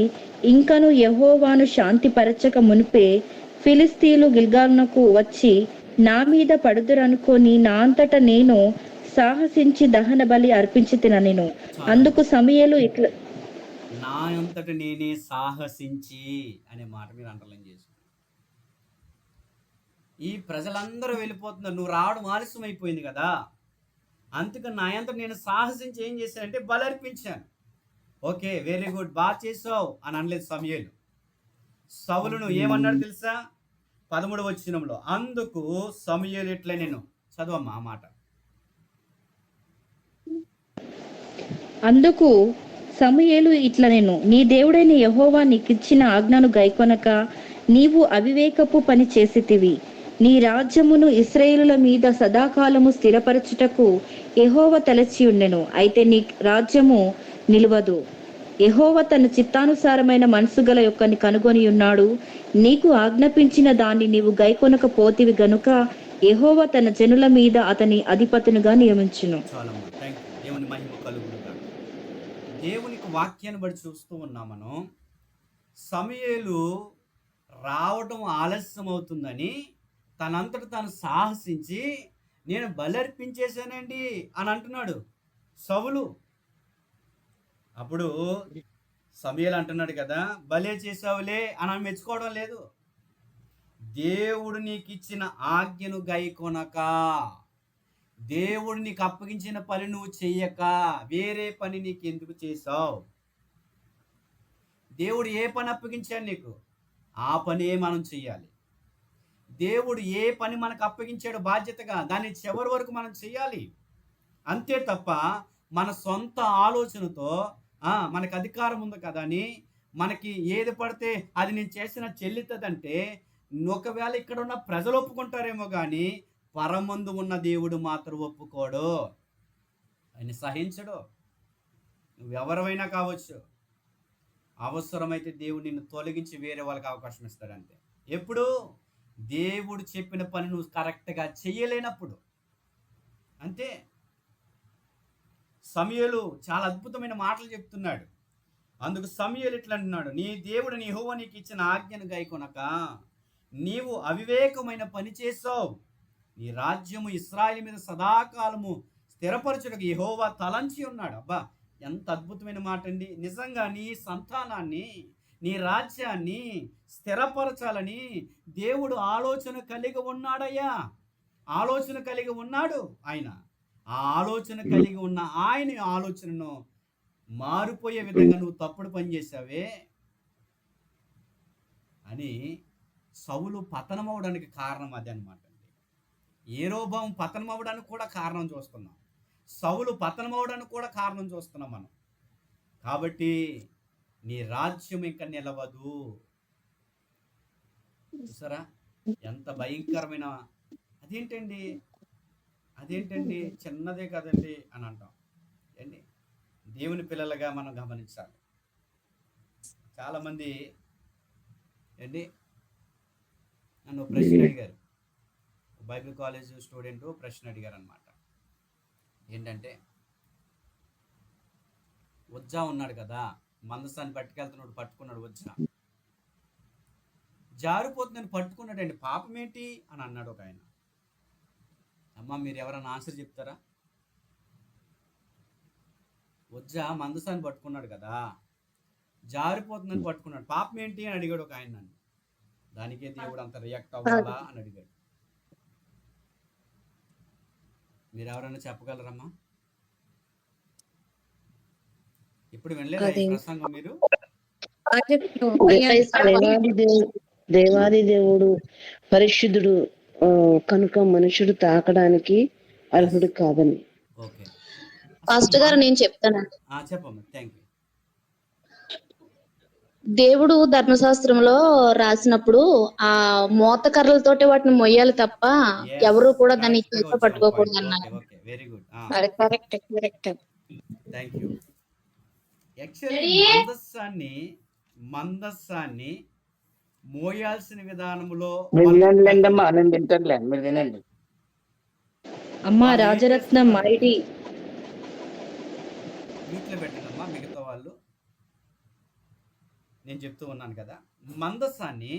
ఇంకను యెహోవాను శాంతిపరచక మునిపే ఫిలిస్తీయులు గిల్గాలునకు వచ్చి నా మీద పడుదురనుకొని నా అంతట నేను సాహసించి దహన బలి అర్పించి తిననెను. అందుకు సమూయేలు ఇట్లా, నా అంతట నేనే సాహసించి అనే మాట మీరు అండర్లైన్ చేసి, ఈ ప్రజలందరూ వెళ్ళిపోతున్నారు, నువ్వు రావడం ఆలస్యం అయిపోయింది కదా, అందుకని నా అంతట నేను సాహసించి ఏం చేశానంటే బలి అర్పించాను. ఓకే, వెరీ గుడ్, బాగా చేసావు అని అనలేదు సమూయేలు. సౌలును ఏమన్నాడు తెలుసా? 13వ వచనంలో, అందుకు సమూయేలు ఇట్లా, నేను చదవమ్మా ఆ మాట. అందుకు సమూయేలు ఇట్లనెను, నీ దేవుడైన యెహోవా నీకిచ్చిన ఆజ్ఞను గైకొనక నీవు అవివేకపు పని చేసితివి. నీ రాజ్యమును ఇశ్రాయేలుల మీద సదాకాలము స్థిరపరచుటకు యెహోవా తలచి ఉండెను. అయితే నీ రాజ్యము నిలువదు. యెహోవా తన చిత్తానుసారమైన మనసు గల యొక్కని కనుగొని ఉన్నాడు. నీకు ఆజ్ఞాపించిన దాన్ని నీవు గైకొనకపోతివి గనుక యెహోవా తన జనుల మీద అతని అధిపతునిగా నియమించును. చాలమ్మా, థ్యాంక్ యూ. దేవుని మహిమ కలుగునుగా. దేవునికి వాక్యాన్ని బట్టి చూస్తూ ఉన్నాం మనం. సమూయేలు రావటం ఆలస్యం అవుతుందని తనంతట తాను సాహసించి నేను బలి అర్పించేశానండి అని అంటున్నాడు సౌలు. అప్పుడు సమూయేలు అంటున్నాడు కదా, భలే చేసావులే అని మెచ్చుకోవడం లేదు. దేవుడు నీకు ఇచ్చిన ఆజ్ఞను గైకొనక, దేవుడు నీకు అప్పగించిన పని నువ్వు చెయ్యక వేరే పని నీకు ఎందుకు చేసావు? దేవుడు ఏ పని అప్పగించాడు నీకు, ఆ పనే మనం చెయ్యాలి. దేవుడు ఏ పని మనకు అప్పగించాడో బాధ్యతగా దాన్ని చివరి వరకు మనం చెయ్యాలి. అంతే తప్ప మన సొంత ఆలోచనతో మనకు అధికారం ఉంది కదా అని మనకి ఏది పడితే అది నేను చేసిన చెల్లుతుందంటే, ఒకవేళ ఇక్కడ ఉన్న ప్రజలు ఒప్పుకుంటారేమో కానీ పరమందు ఉన్న దేవుడు మాత్రం ఒప్పుకోడు, ఆయన సహించడు. నువ్వెవరైనా కావచ్చు, అవసరమైతే దేవుడు నిన్ను తొలగించి వేరే వాళ్ళకి అవకాశం ఇస్తాడంతే. ఎప్పుడు? దేవుడు చెప్పిన పని నువ్వు కరెక్ట్గా చెయ్యలేనప్పుడు. అంతే. సమూయేలు చాలా అద్భుతమైన మాటలు చెప్తున్నాడు. అందుకు సమూయేలు ఇట్లా అంటున్నాడు, నీ దేవుడు నీ యెహోవా నీకు ఇచ్చిన ఆజ్ఞను గైకొనక నీవు అవివేకమైన పని చేసావు. నీ రాజ్యము ఇశ్రాయేలు మీద సదాకాలము స్థిరపరచుటకు యెహోవా తలంచి ఉన్నాడు. అబ్బా, ఎంత అద్భుతమైన మాట అండి. నిజంగా నీ సంతానాన్ని, నీ రాజ్యాన్ని స్థిరపరచాలని దేవుడు ఆలోచన కలిగి ఉన్నాడయ్యా. ఆలోచన కలిగి ఉన్నాడు ఆయన. ఆ ఆలోచన కలిగి ఉన్న ఆయన ఆలోచనను మారిపోయే విధంగా నువ్వు తప్పుడు పని చేశావే అని సౌలు పతనం అవడానికి కారణం అదే అనమాట అండి. యెరోబాము పతనం అవడానికి కూడా కారణం చూస్తున్నాం, సౌలు పతనం అవడానికి కూడా కారణం చూస్తున్నాం మనం. కాబట్టి నీ రాజ్యం ఇంకా నిలవదు. చూసారా ఎంత భయంకరమైన, అదేంటండి అదేంటండి చిన్నదే కదండి అని అంటాం ఏంటి. దేవుని పిల్లలుగా మనం గమనించాలి. చాలామంది ఏంటి నన్ను ప్రశ్న అడిగారు, బైబిల్ కాలేజ్ స్టూడెంట్ ప్రశ్న అడిగారు అనమాట. ఏంటంటే, ఉజ్జా ఉన్నాడు కదా, మందసాన్ని పట్టుకెళ్తున్నాడు, పట్టుకున్నాడు ఉజ్జా, జారిపోతుందని పట్టుకున్నాడండి, పాపం ఏంటి అని అన్నాడు ఒక ఆయన. అమ్మ, మీరు ఎవరైనా ఆన్సర్ చెప్తారా? ఉజ్జా మందసాన్ని పట్టుకున్నాడు కదా, జారిపోతుందని పట్టుకున్నాడు, పాపం ఏంటి అని అడిగాడు ఒక ఆయన నన్ను. దానికే దేవుడు అంత రియాక్ట్ అవ్వాలా అని అడిగాడు. మీరు ఎవరైనా చెప్పగలరమ్మా? ఇప్పుడు వినలేదా ఈ ప్రసంగం మీరు? దేవాది దేవుడు పరిశుద్ధుడు కనుక మనుషుడు తాకడానికి అర్హుడు కాదని. ఓకే పాస్టర్ గారు, నేను చెప్తానండి. చెప్పమ్మా. Thank you. దేవుడు ధర్మశాస్త్రంలో రాసినప్పుడు ఆ మోతకర్రలతోటి వాటిని మొయ్యాలి తప్ప ఎస్, ఎవరు కూడా దాన్ని కరెక్ట్ గా చేతితో వచ్చావు పాయింట్. పట్టుకోకూడదు ఓకే అన్నారు. Okay, very good. అది correct correct. Thank you. Actually మందస్సాన్ని మోయాల్సిన విధానంలో మీరు వాళ్ళు తినండి పెద్దలు అమ్మా, నేను తింటానులే, మీరు తినండి. అమ్మ వాళ్ళు ఏం రాజరత్నం చేస్తున్నారంటే, ఐడి మ్యూట్లో పెట్టండమ్మా మిగతా వాళ్ళు, నేను చెప్తూ ఉన్నాను కదా. మందస్సాన్ని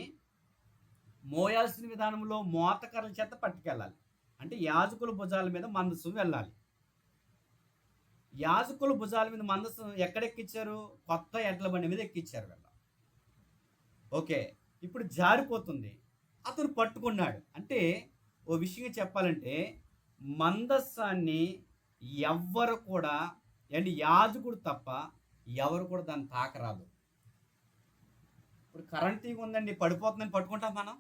మోయాల్సిన విధానంలో మోతకర్రల చేత పట్టుకెళ్ళాలి. అంటే యాజకుల భుజాల మీద మందస్సు వెళ్ళాలి. యాజకుల భుజాల మీద మందస్సు ఎక్కడెక్కించారు? కొత్త ఎడ్ల బండి మీద ఎక్కించారు వీళ్ళు. ఓకే, ఇప్పుడు జారిపోతుంది, అతను పట్టుకున్నాడు. అంటే ఓ విషయం చెప్పాలంటే మందస్సాన్ని ఎవ్వరు కూడా, అంటే యాజకుడు తప్ప ఎవరు కూడా దాన్ని తాకరాదు. ఇప్పుడు కరెంట్ తీగ ఉందండి, పడిపోతుందని పట్టుకుంటాం మనం?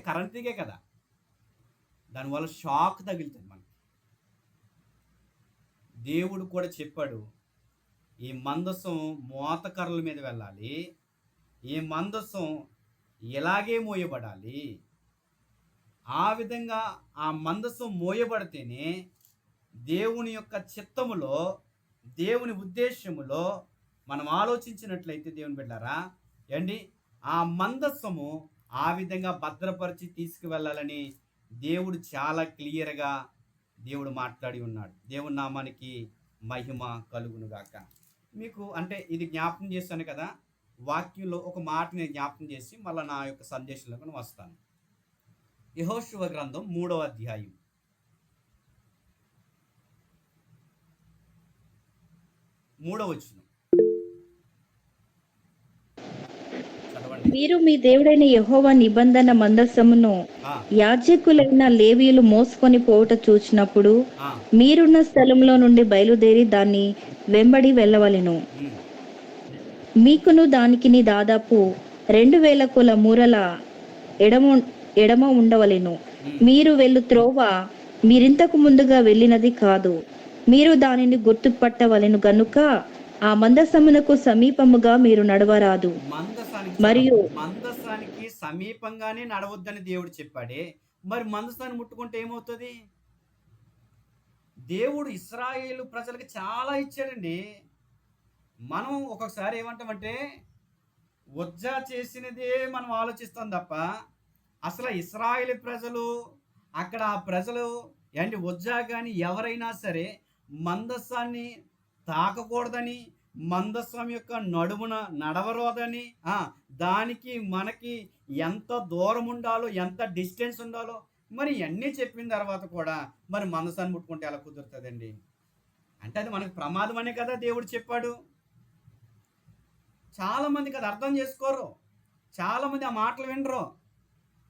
కరెంట్ తీగే కదా, దానివల్ల షాక్ తగులుతుంది మనకి. దేవుడు కూడా చెప్పాడు, ఈ మందసం మోతకర్రల మీద వెళ్ళాలి, ఈ మందసం ఇలాగే మోయబడాలి. ఆ విధంగా ఆ మందసం మోయబడితేనే దేవుని యొక్క చిత్తములో, దేవుని ఉద్దేశములో మనం ఆలోచించినట్లయితే దేవుని బిడ్డారా ఏండి, ఆ మందస్సము ఆ విధంగా భద్రపరిచి తీసుకువెళ్ళాలని దేవుడు చాలా క్లియర్గా దేవుడు మాట్లాడి ఉన్నాడు. దేవుని నామానికి మహిమ కలుగునుగాక. మీకు అంటే ఇది జ్ఞాపకం చేశాను కదా, వాక్యంలో ఒక మాట నేను జ్ఞాపకం చేసి మళ్ళీ నా యొక్క సందేశంలోకి వస్తాను. యెహోషువ గ్రంథం 3వ అధ్యాయం 3వ వచనం చదవండి. మీరు మీ దేవుడైన యెహోవా నిబంధన మందసమును ఆ, యాజకులైన లేవీయులు మోసుకొని పోవుట చూచినప్పుడు ఆ, మీరున్న స్థలంలో నుండి బయలుదేరి దాన్ని వెంబడి వెళ్ళవలెను. ఉమ్, మీకును దానికిని దాదాపు 2000 కుల మూరల ఎడమ ఉండవలెను. ఉమ్. మీరు వెళ్ళు త్రోవ మీరింతకు ముందుగా వెళ్ళినది కాదు. మీరు దానిని గుర్తుపట్టవలెను గనుక ఆ మందసమునకు సమీపముగా మీరు నడవరాదు. మరియు మందసానికి సమీపంగానే నడవద్దని దేవుడు చెప్పాడే, మరి మందసాన్ని ముట్టుకుంటే ఏమవుతుంది? దేవుడు ఇశ్రాయేలు ప్రజలకు చాలా ఇచ్చాడండి. మనం ఒక్కొక్కసారి ఏమంటామంటే వజ్జా చేసినదే మనం ఆలోచిస్తాం తప్ప అసలు ఇశ్రాయేలు ప్రజలు, అక్కడ ఆ ప్రజలు ఏంటి వజ్జా కానీ ఎవరైనా సరే మందస్సాన్ని తాకకూడదని, మందస్సం యొక్క నడుమున నడవరోదని, దానికి మనకి ఎంత దూరం ఉండాలో, ఎంత డిస్టెన్స్ ఉండాలో మరి ఇవన్నీ చెప్పిన తర్వాత కూడా మరి మందస్సాన్ని ముట్టుకుంటే ఎలా కుదురుతుందండి? అంటే అది మనకు ప్రమాదం అనే కదా దేవుడు చెప్పాడు. చాలామందికి అది అర్థం చేసుకోరు, చాలామంది ఆ మాటలు వినరు.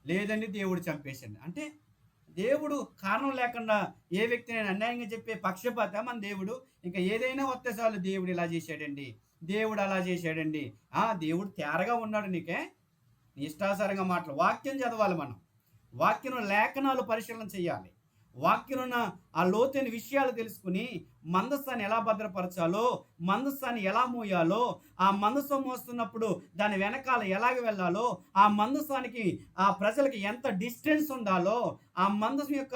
లేదండి దేవుడు చంపేసింది అంటే దేవుడు కారణం లేకుండా ఏ వ్యక్తిని అన్యాయంగా చెప్పే పక్షపాత మన దేవుడు? ఇంకా ఏదైనా వస్తే చాలు దేవుడు ఇలా చేశాడండి, దేవుడు అలా చేశాడండి. దేవుడు తేరగా ఉన్నాడు నీకే, నీ ఇష్టాసారంగా మాటలు. వాక్యం చదవాలి మనం, వాక్యం లేఖనాలు పరిశీలన చేయాలి, వాక్యం ఆ లోతైన విషయాలు తెలుసుకుని మందస్సాన్ని ఎలా భద్రపరచాలో, మందస్సాన్ని ఎలా మోయాలో, ఆ మందస్సం మోస్తున్నప్పుడు దాని వెనకాల ఎలాగ వెళ్ళాలో, ఆ మందస్సానికి ఆ ప్రజలకి ఎంత డిస్టెన్స్ ఉండాలో, ఆ మందసం యొక్క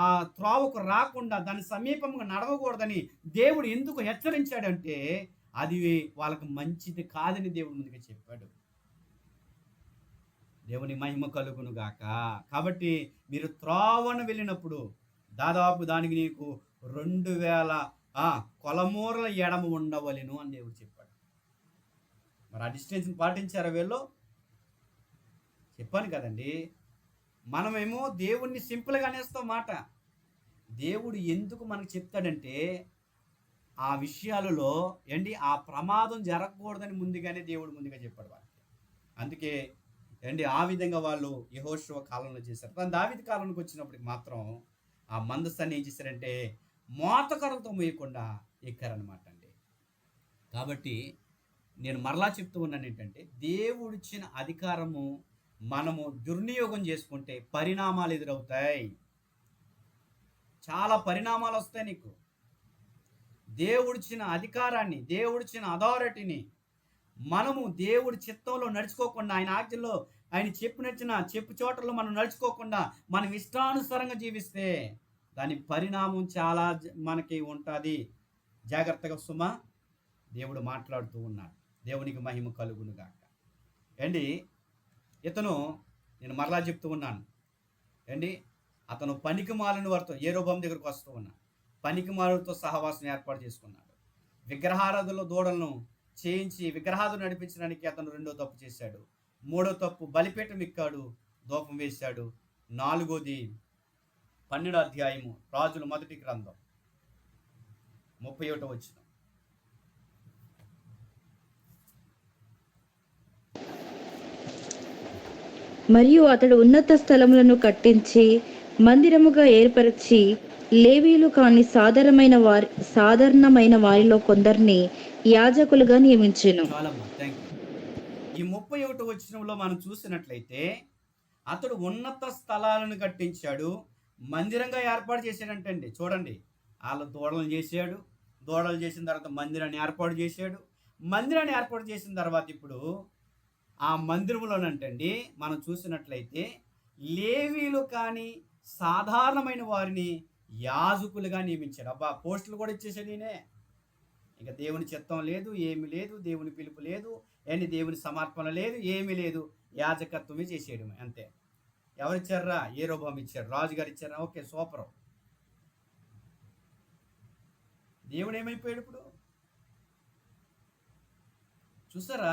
ఆ త్రోవకు రాకుండా దాని సమీపంగా నడవకూడదని దేవుడు ఎందుకు హెచ్చరించాడంటే అది వాళ్ళకి మంచిది కాదని దేవుడు ముందుగా చెప్పాడు. దేవుని మహిమ కలుగును గాక. కాబట్టి మీరు త్రోవను వెళ్ళినప్పుడు దాదాపు దానికి నీకు 2000 కొలమూరల ఎడమ ఉండవలెను అని దేవుడు చెప్పాడు. మరి ఆ డిస్టెన్స్ పాటించారా వీళ్ళు? చెప్పాను కదండి. మనమేమో దేవుణ్ణి సింపుల్గా అనేస్తాం మాట. దేవుడు ఎందుకు మనకు చెప్తాడంటే ఆ విషయాలలో ఆ ప్రమాదం జరగకూడదని ముందుగానే దేవుడు ముందుగా చెప్పాడు వాళ్ళకి. అందుకే ఆ విధంగా వాళ్ళు యెహోషువ కాలంలో చేశారు. కానీ దావీదు కాలంలోకి వచ్చినప్పటికి మాత్రం ఆ మందసాన్ని ఏం చేశారంటే మోతకర్రలతో మోయకుండా ఎక్కారనమాట అండి. కాబట్టి నేను మరలా చెప్తూ ఉన్నాను ఏంటంటే దేవుడిచ్చిన అధికారము మనము దుర్వినియోగం చేసుకుంటే పరిణామాలు ఎదురవుతాయి, చాలా పరిణామాలు వస్తాయి నీకు. దేవుడిచ్చిన అధికారాన్ని, దేవుడిచ్చిన అథారిటీని మనము దేవుడి చిత్తంలో నడుచుకోకుండా, ఆయన ఆజ్ఞలో ఆయన చెప్పు చోటలో మనం నడుచుకోకుండా మనం ఇష్టానుసారంగా జీవిస్తే దాని పరిణామం చాలా మనకి ఉంటుంది. జాగ్రత్తగా సుమా, దేవుడు మాట్లాడుతూ ఉన్నాడు. దేవునికి మహిమ కలుగును గాక. ఏండి ఇతను, నేను మరలా చెప్తూ ఉన్నాను ఏండి, అతను పనికిమాలిన వారితో యెరోబాము దగ్గరకు వస్తూ ఉన్నాడు. పనికిమాలుతో సహవాసం ఏర్పాటు చేసుకున్నాడు. విగ్రహారాధనలో దూడలను చేయించి విగ్రహాలను నడిపించడానికి అతను రెండో తప్పు చేశాడు. మూడో తప్పు బలిపీఠం ఎక్కాడు, ధూపం వేశాడు. నాలుగోది 12వ అధ్యాయము రాజుల మొదటి గ్రంథం 31వ వచనం. మరియు అతడు ఉన్నత స్థలములను కట్టించి మందిరముగా ఏర్పరిచి లేవీలు కాని సాధారణమైన వారిలో కొందరిని యాజకులుగా నియమించెను. చాలమ్మా, థ్యాంక్ యూ. ఈ 31వ వచనంలో మనం చూసినట్లయితే అతడు ఉన్నత స్థలాలను కట్టించాడు, మందిరంగా ఏర్పాటు చేశాడంటండి. చూడండి, వాళ్ళ దూడలను చేశాడు, దూడలు చేసిన తర్వాత మందిరాన్ని ఏర్పాటు చేశాడు. మందిరాన్ని ఏర్పాటు చేసిన తర్వాత ఇప్పుడు ఆ మందిరంలోనంటండి మనం చూసినట్లయితే లేవీలు కానీ సాధారణమైన వారిని యాజకులుగా నియమించాడు. అబ్బా, పోస్టులు కూడా ఇచ్చేసాడు ఈయనే. ఇక దేవుని చిత్తం లేదు, ఏమి లేదు, దేవుని పిలుపు లేదు, దేవుని సమర్పణ లేదు, ఏమీ లేదు, యాజకత్వమే చేసేయడం అంతే. ఎవరిచ్చారా? యెరోబాము ఇచ్చారు, రాజుగారు ఇచ్చారా? Okay, super. దేవుడు ఏమైపోయాడు ఇప్పుడు? చూసారా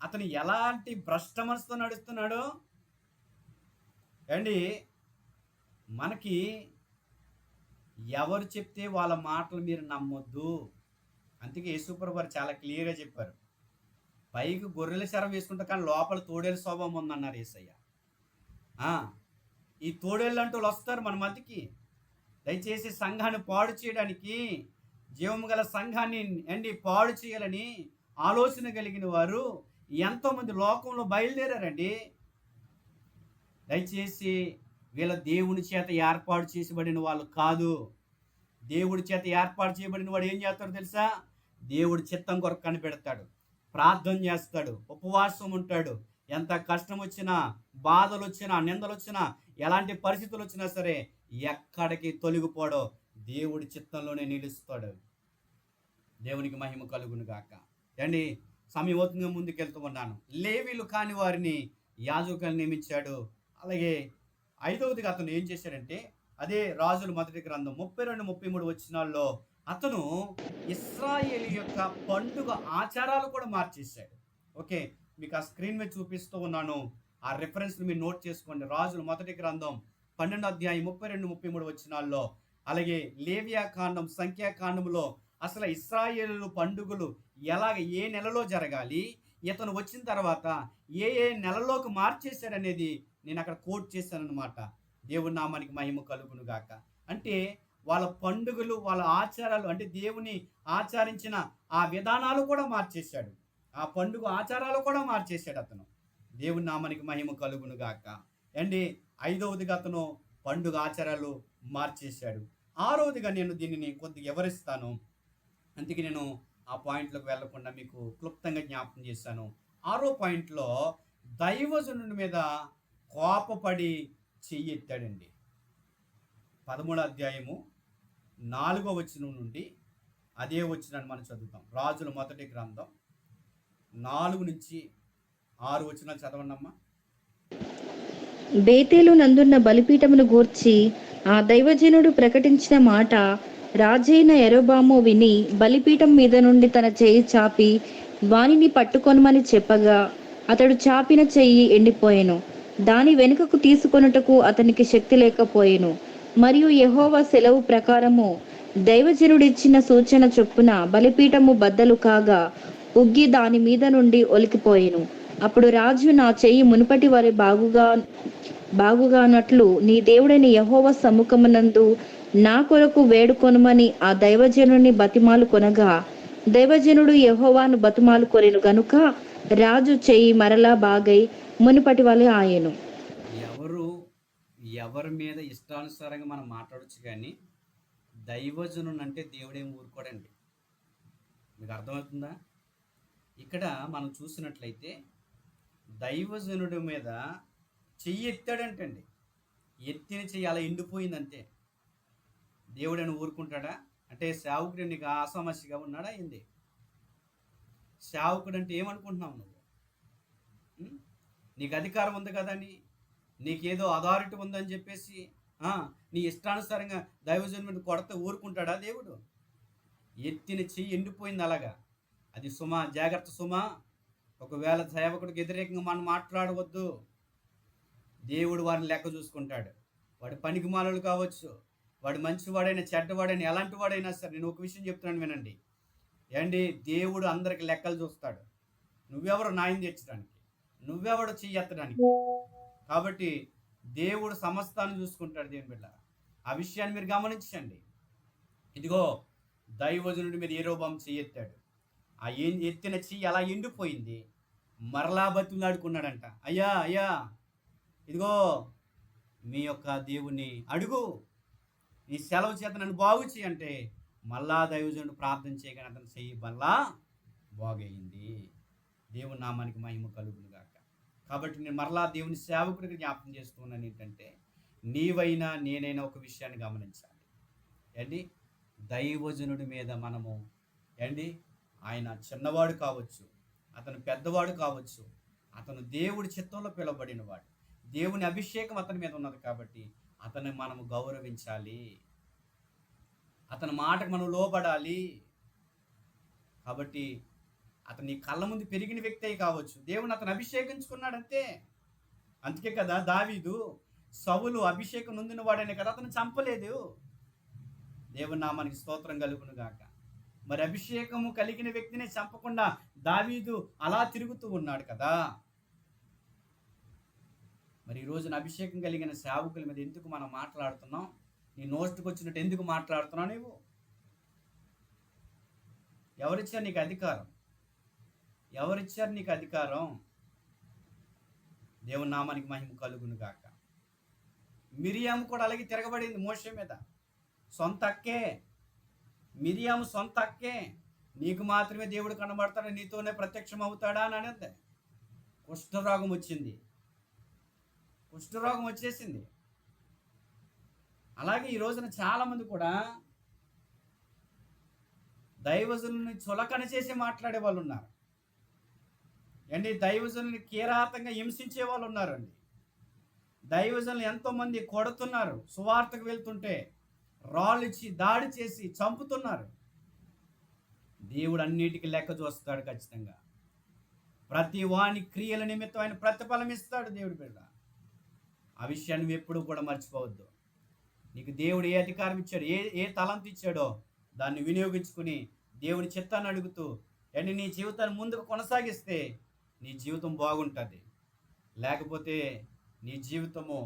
అతను ఎలాంటి భ్రష్ట మనసుతో నడుస్తున్నాడో. అండి, మనకి ఎవరు చెప్తే వాళ్ళ మాటలు మీరు నమ్మొద్దు. అందుకే యేసుప్రభు వారు చాలా క్లియర్గా చెప్పారు, పైకి గొర్రెల శరం వేసుకుంటా కానీ లోపల తోడేల స్వభావం ఉందన్నారు యేసయ్య. ఈ తోడేళ్ళు అంటూ వస్తారు మన మధ్యకి. దయచేసి సంఘాన్ని పాడు చేయడానికి, జీవము గల సంఘాన్ని పాడు చేయాలని ఆలోచన కలిగిన వారు ఎంతోమంది లోకంలో బయలుదేరారండి. దయచేసి వీళ్ళ దేవుని చేత ఏర్పాటు చేసిబడిన వాళ్ళు కాదు. దేవుడి చేత ఏర్పాటు చేయబడిన వాడు ఏం చేస్తాడో తెలుసా? దేవుడి చిత్తం కొరకు కనిపెడతాడు, ప్రార్థన చేస్తాడు, ఉపవాసం ఉంటాడు. ఎంత కష్టం వచ్చినా, బాధలు వచ్చినా, నిందలు వచ్చినా, ఎలాంటి పరిస్థితులు వచ్చినా సరే ఎక్కడికి తొలగిపోడో దేవుడి చిత్తంలోనే నిలుస్తాడు. దేవునికి మహిమ కలుగును గాక. అండి, సమయవంతంగా ముందుకెళ్తూ ఉన్నాను. లేవీలు కాని వారిని యాజకులను నియమించాడు. అలాగే 5వదిగా అతను ఏం చేశాడంటే, అదే రాజుల మొదటి గ్రంథం 32-33 వచనాల్లో అతను ఇశ్రాయేలు యొక్క పండుగ ఆచారాలు కూడా మార్చేశాడు. ఓకే, మీకు ఆ స్క్రీన్ మీద చూపిస్తూ ఉన్నాను, ఆ రెఫరెన్స్ మీరు నోట్ చేసుకోండి. రాజుల మొదటి గ్రంథం 12వ అధ్యాయం 32-33 వచనాల్లో, అలాగే లేవియా కాండం, సంఖ్యాకాండంలో అసలు ఇశ్రాయేలు పండుగలు ఎలాగ ఏ నెలలో జరగాలి, ఇతను వచ్చిన తర్వాత ఏ ఏ నెలలోకి మార్చేశాడనేది నేను అక్కడ కోట్ చేశాను అనమాట. దేవుని నామానికి మహిమ కలుగును గాక. అంటే వాళ్ళ పండుగలు, వాళ్ళ ఆచారాలు, అంటే దేవుని ఆచరించిన ఆ విధానాలు కూడా మార్చేశాడు, ఆ పండుగ ఆచారాలు కూడా మార్చేశాడు అతను. దేవుని నామానికి మహిమ కలుగును గాక. అండి, 5వదిగా అతను పండుగ ఆచారాలు మార్చేశాడు. 6వదిగా నేను దీనిని కొద్దిగా వివరిస్తాను, అందుకే నేను ఆ పాయింట్లోకి వెళ్లకుండా మీకు క్లుప్తంగా జ్ఞాపకం చేశాను. 6వ పాయింట్లో దైవజనుడి మీద కోపపడి చెయ్యెత్తాడండి. 13వ అధ్యాయము 4వ వచనం నుండి అదే వచనాన్ని మనం చదువుతాం. రాజుల మొదటి గ్రంథం 4-6 వచనాలు చదవండమ్మా. బేతేలు నందున్న బలిపీఠమును గూర్చి ఆ దైవజనుడు ప్రకటించిన మాట రాజైన యెరోబాము విని బలిపీఠం మీద నుండి తన చెయ్యి చాపి వానిని పట్టుకొనమని చెప్పగా అతడు చాపిన చెయ్యి ఎండిపోయెను, దాని వెనుకకు తీసుకొనుటకు అతనికి శక్తి లేకపోయెను. మరియు యెహోవా సెలవు ప్రకారము దైవజనుడిచ్చిన సూచన చొప్పున బలిపీఠము బద్దలు కాగా ఉగ్గి దాని మీద నుండి ఒలికిపోయెను. అప్పుడు రాజు, నా చెయ్యి మునుపటి వారి బాగుగానట్లు నీ దేవుడైన యెహోవా సముఖమునందు నా కొరకు వేడుకొనుమని ఆ దైవజనుని బతిమాలు కొనగా దైవజనుడు యెహోవాను బతిమాలు కొనెను గనుక రాజు చెయ్యి మరలా బాగై మునుపటి వలె ఆయెను. ఎవరి మీద ఇష్టానుసారంగా మనం మాట్లాడొచ్చు, కానీ దైవజనుడు అంటే దేవుడేం ఊరుకోడండి. మీకు అర్థమవుతుందా? ఇక్కడ మనం చూసినట్లయితే దైవజనుడి మీద చెయ్యి ఎత్తాడంటండి. ఎత్తిన చెయ్యి అలా ఎండిపోయిందంతే. దేవుడని ఊరుకుంటాడా? అంటే సేవకుడు నీకు ఆసామసిగా ఉన్నాడా ఏంది? సేవకుడు అంటే ఏమనుకుంటున్నావు నువ్వు? ఉం? నీకు అధికారం ఉంది కదా అని, నీకేదో అథారిటీ ఉందని చెప్పేసి నీ ఇష్టానుసారంగా దైవజనుడిని కొడితే ఊరుకుంటాడా దేవుడు? ఎత్తిన చెయ్యి ఎండిపోయింది అలాగా. అది సుమా, జాగ్రత్త సుమా. ఒకవేళ సేవకుడికి వ్యతిరేకంగా మనం మాట్లాడవద్దు. దేవుడు వారిని లెక్క చూసుకుంటాడు. వాడి పనికి మాలలు కావచ్చు, వాడు మంచివాడైనా చెడ్డవాడైనా ఎలాంటి వాడైనా సరే. నేను ఒక విషయం చెప్తున్నాను వినండి. ఏంటి, దేవుడు అందరికి లెక్కలు చూస్తాడు. నువ్వెవరు న్యాయం తీర్చడానికి? నువ్వెవడు చెయ్యెత్తడానికి? కాబట్టి దేవుడు సమస్తాన్ని చూసుకుంటాడు. దేవుని బిడ్డ, ఆ విషయాన్ని మీరు గమనించండి. ఇదిగో దైవజనుడి మీద యెరొబెయాము చెయ్యెత్తాడు. ఆ ఎత్తిన చెయ్యి అలా ఎండిపోయింది. మరలా బతిమలాడుకున్నాడంట. అయ్యా అయ్యా, ఇదిగో మీ యొక్క దేవుని అడుగు, నీ సెలవు చేత నన్ను బాగు చేయంటే మళ్ళా దైవజనుడు ప్రార్థన చేయగానే అతను చెయ్యి మళ్ళా బాగయింది. దేవుని నామానికి మహిమ కలుగును గాక. కాబట్టి నేను మరలా దేవుని సేవకుడికి జ్ఞాపకం చేస్తున్నాను ఏంటంటే, నీవైనా నేనైనా ఒక విషయాన్ని గమనించాలి. ఏంటి, దైవజనుడి మీద మనము ఆయన చిన్నవాడు కావచ్చు, అతను పెద్దవాడు కావచ్చు, అతను దేవుడి చిత్తంలో పిలువబడినవాడు. దేవుని అభిషేకం అతని మీద ఉన్నది కాబట్టి అతన్ని మనము గౌరవించాలి. అతని మాటకు మనం లోబడాలి. కాబట్టి అతని కళ్ళ ముందు పెరిగిన వ్యక్తి అయి కావచ్చు, దేవుని అతను అభిషేకించుకున్నాడంతే. అందుకే కదా దావీదు సౌలు అభిషేకం నొందిన వాడనే కదా అతను చంపలేదు. దేవుని నామానికి స్తోత్రం కలుగును గాక. మరి అభిషేకము కలిగిన వ్యక్తిని చంపకుండా దావీదు అలా తిరుగుతూ ఉన్నాడు కదా. మరి ఈ రోజున అభిషేకం కలిగిన సేవకుల మీద ఎందుకు మనం మాట్లాడుతున్నాం? నీ నోటికి వచ్చినట్టు ఎందుకు మాట్లాడుతున్నావు నువ్వు? ఎవరిచ్చారు నీకు అధికారం? ఎవరిచ్చారు నీకు అధికారం? దేవుని నామానికి మహిమ కలుగును గాక. మిరియాము కూడా అలాగే తిరగబడింది మోషే మీద. సొంత అక్కే, మిరియాము సొంత అక్కే. నీకు మాత్రమే దేవుడు కనబడతాడు, నీతోనే ప్రత్యక్షం అవుతాడా అని అనేది. కుష్ఠరోగం వచ్చింది, కుష్ఠరోగం వచ్చేసింది. అలాగే ఈ రోజున చాలామంది కూడా దైవజనుల్ని చులకన చేసి మాట్లాడే వాళ్ళు ఉన్నారు. దైవజనుల్ని కీరాతంగా హింసించే వాళ్ళు ఉన్నారండి. దైవజనులు ఎంతోమంది కొడుతున్నారు, సువార్తకు వెళ్తుంటే రాళ్ళు ఇచ్చి దాడి చేసి చంపుతున్నారు. దేవుడు అన్నిటికీ లెక్క చూస్తాడు ఖచ్చితంగా. ప్రతి వాని క్రియల నిమిత్తం ఆయన ప్రతిఫలం ఇస్తాడు దేవుడి బిడ్డ. ఆ విషయాన్ని నువ్వు ఎప్పుడు కూడా మర్చిపోవద్దు. నీకు దేవుడు ఏ అధికారం ఇచ్చాడు, ఏ తలంతు ఇచ్చాడో దాన్ని వినియోగించుకుని దేవుని చిత్తాన్ని అడుగుతూ నీ జీవితాన్ని ముందుకు కొనసాగిస్తే నీ జీవితం బాగుంటుంది. లేకపోతే నీ జీవితము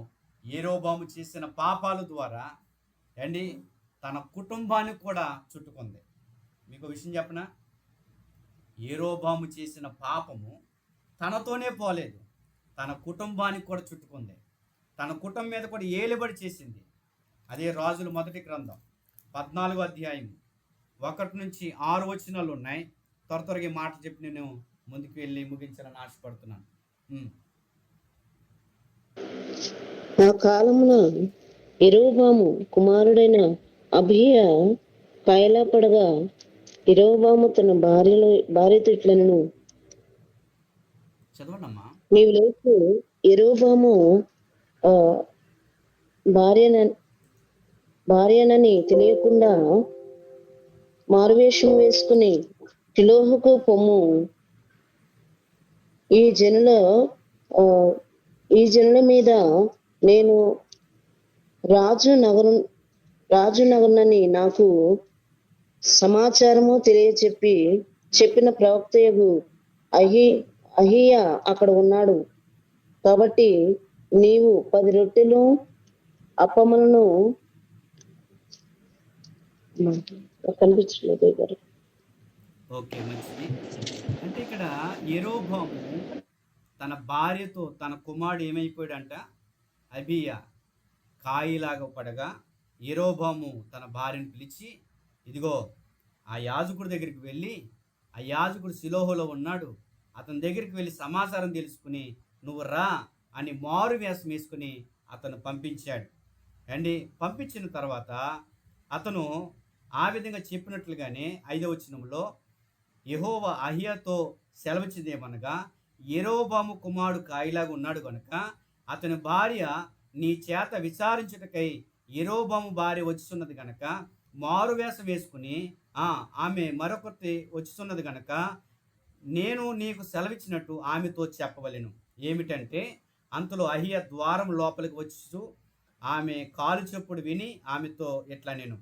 యెరొబెయాము చేసిన పాపాల ద్వారా తన కుటుంబానికి కూడా చుట్టుకుంది. మీకు విషయం చెప్పనా? యెరొబెయాము చేసిన పాపము తనతోనే పోలేదు, తన కుటుంబానికి కూడా చుట్టుకుంది. తన కుటుంబం మీద కూడా ఏలుబడి చేసింది. అదే రాజుల మొదటి గ్రంథం 14వ అధ్యాయం 1 నుంచి 6 వచనాలు ఉన్నాయి. త్వరగా మాట చెప్పి నేను ముందుకు వెళ్ళి ముగించాలని ఆశపడుతున్నాను. ఆ కాలమున యెరొబెయాము కుమారుడైన అబీయా పడగా యెరొబెయాము తన భార్యతో ఇట్లనెను, చదవండమ్మా. నీవు లేచి యెరొబెయాము భార్యనని తెలియకుండా మారువేషం వేసుకుని షిలోహుకు పొమ్ము. ఈ జనుల మీద నేను రాజునగరనని నాకు సమాచారము చెప్పిన ప్రవక్తయగు అహీయా అక్కడ ఉన్నాడు. కాబట్టి నీవు 10 రొట్టెలు అప్పములను కనిపించలేదు గారు. ఓకే, మంచిది. అంటే ఇక్కడ యెరొబెయాము తన భార్యతో తన కుమారుడు ఏమైపోయాడంట, అబీయా కాయిలాగా పడగా యెరొబెయాము తన భార్యను పిలిచి, ఇదిగో ఆ యాజకుడి దగ్గరికి వెళ్ళి ఆ యాజకుడు శిలోహులో ఉన్నాడు, అతని దగ్గరికి వెళ్ళి సమాచారం తెలుసుకుని నువ్వు రా అని మారు వేషం వేసుకుని అతను పంపించాడు అండి. పంపించిన తర్వాత అతను ఆ విధంగా చెప్పినట్లుగానే 5వ వచనంలో యెహోవా అహియాతో సెలవిచ్చిందేమనగా, యెరోబాము కుమారుడు కాయిలాగా ఉన్నాడు గనుక అతని భార్య నీ చేత విచారించుటకై యెరోబాము భార్య వచ్చుతున్నది గనక మారువేషం వేసుకుని ఆమె మరొకటి వచ్చుతున్నది గనక నేను నీకు సెలవిచ్చినట్టు ఆమెతో చెప్పవలెను. ఏమిటంటే, అంతలో అహియా ద్వారం లోపలికి వచ్చు ఆమె కాలు చప్పుడు విని ఆమెతో ఇట్లా, నేను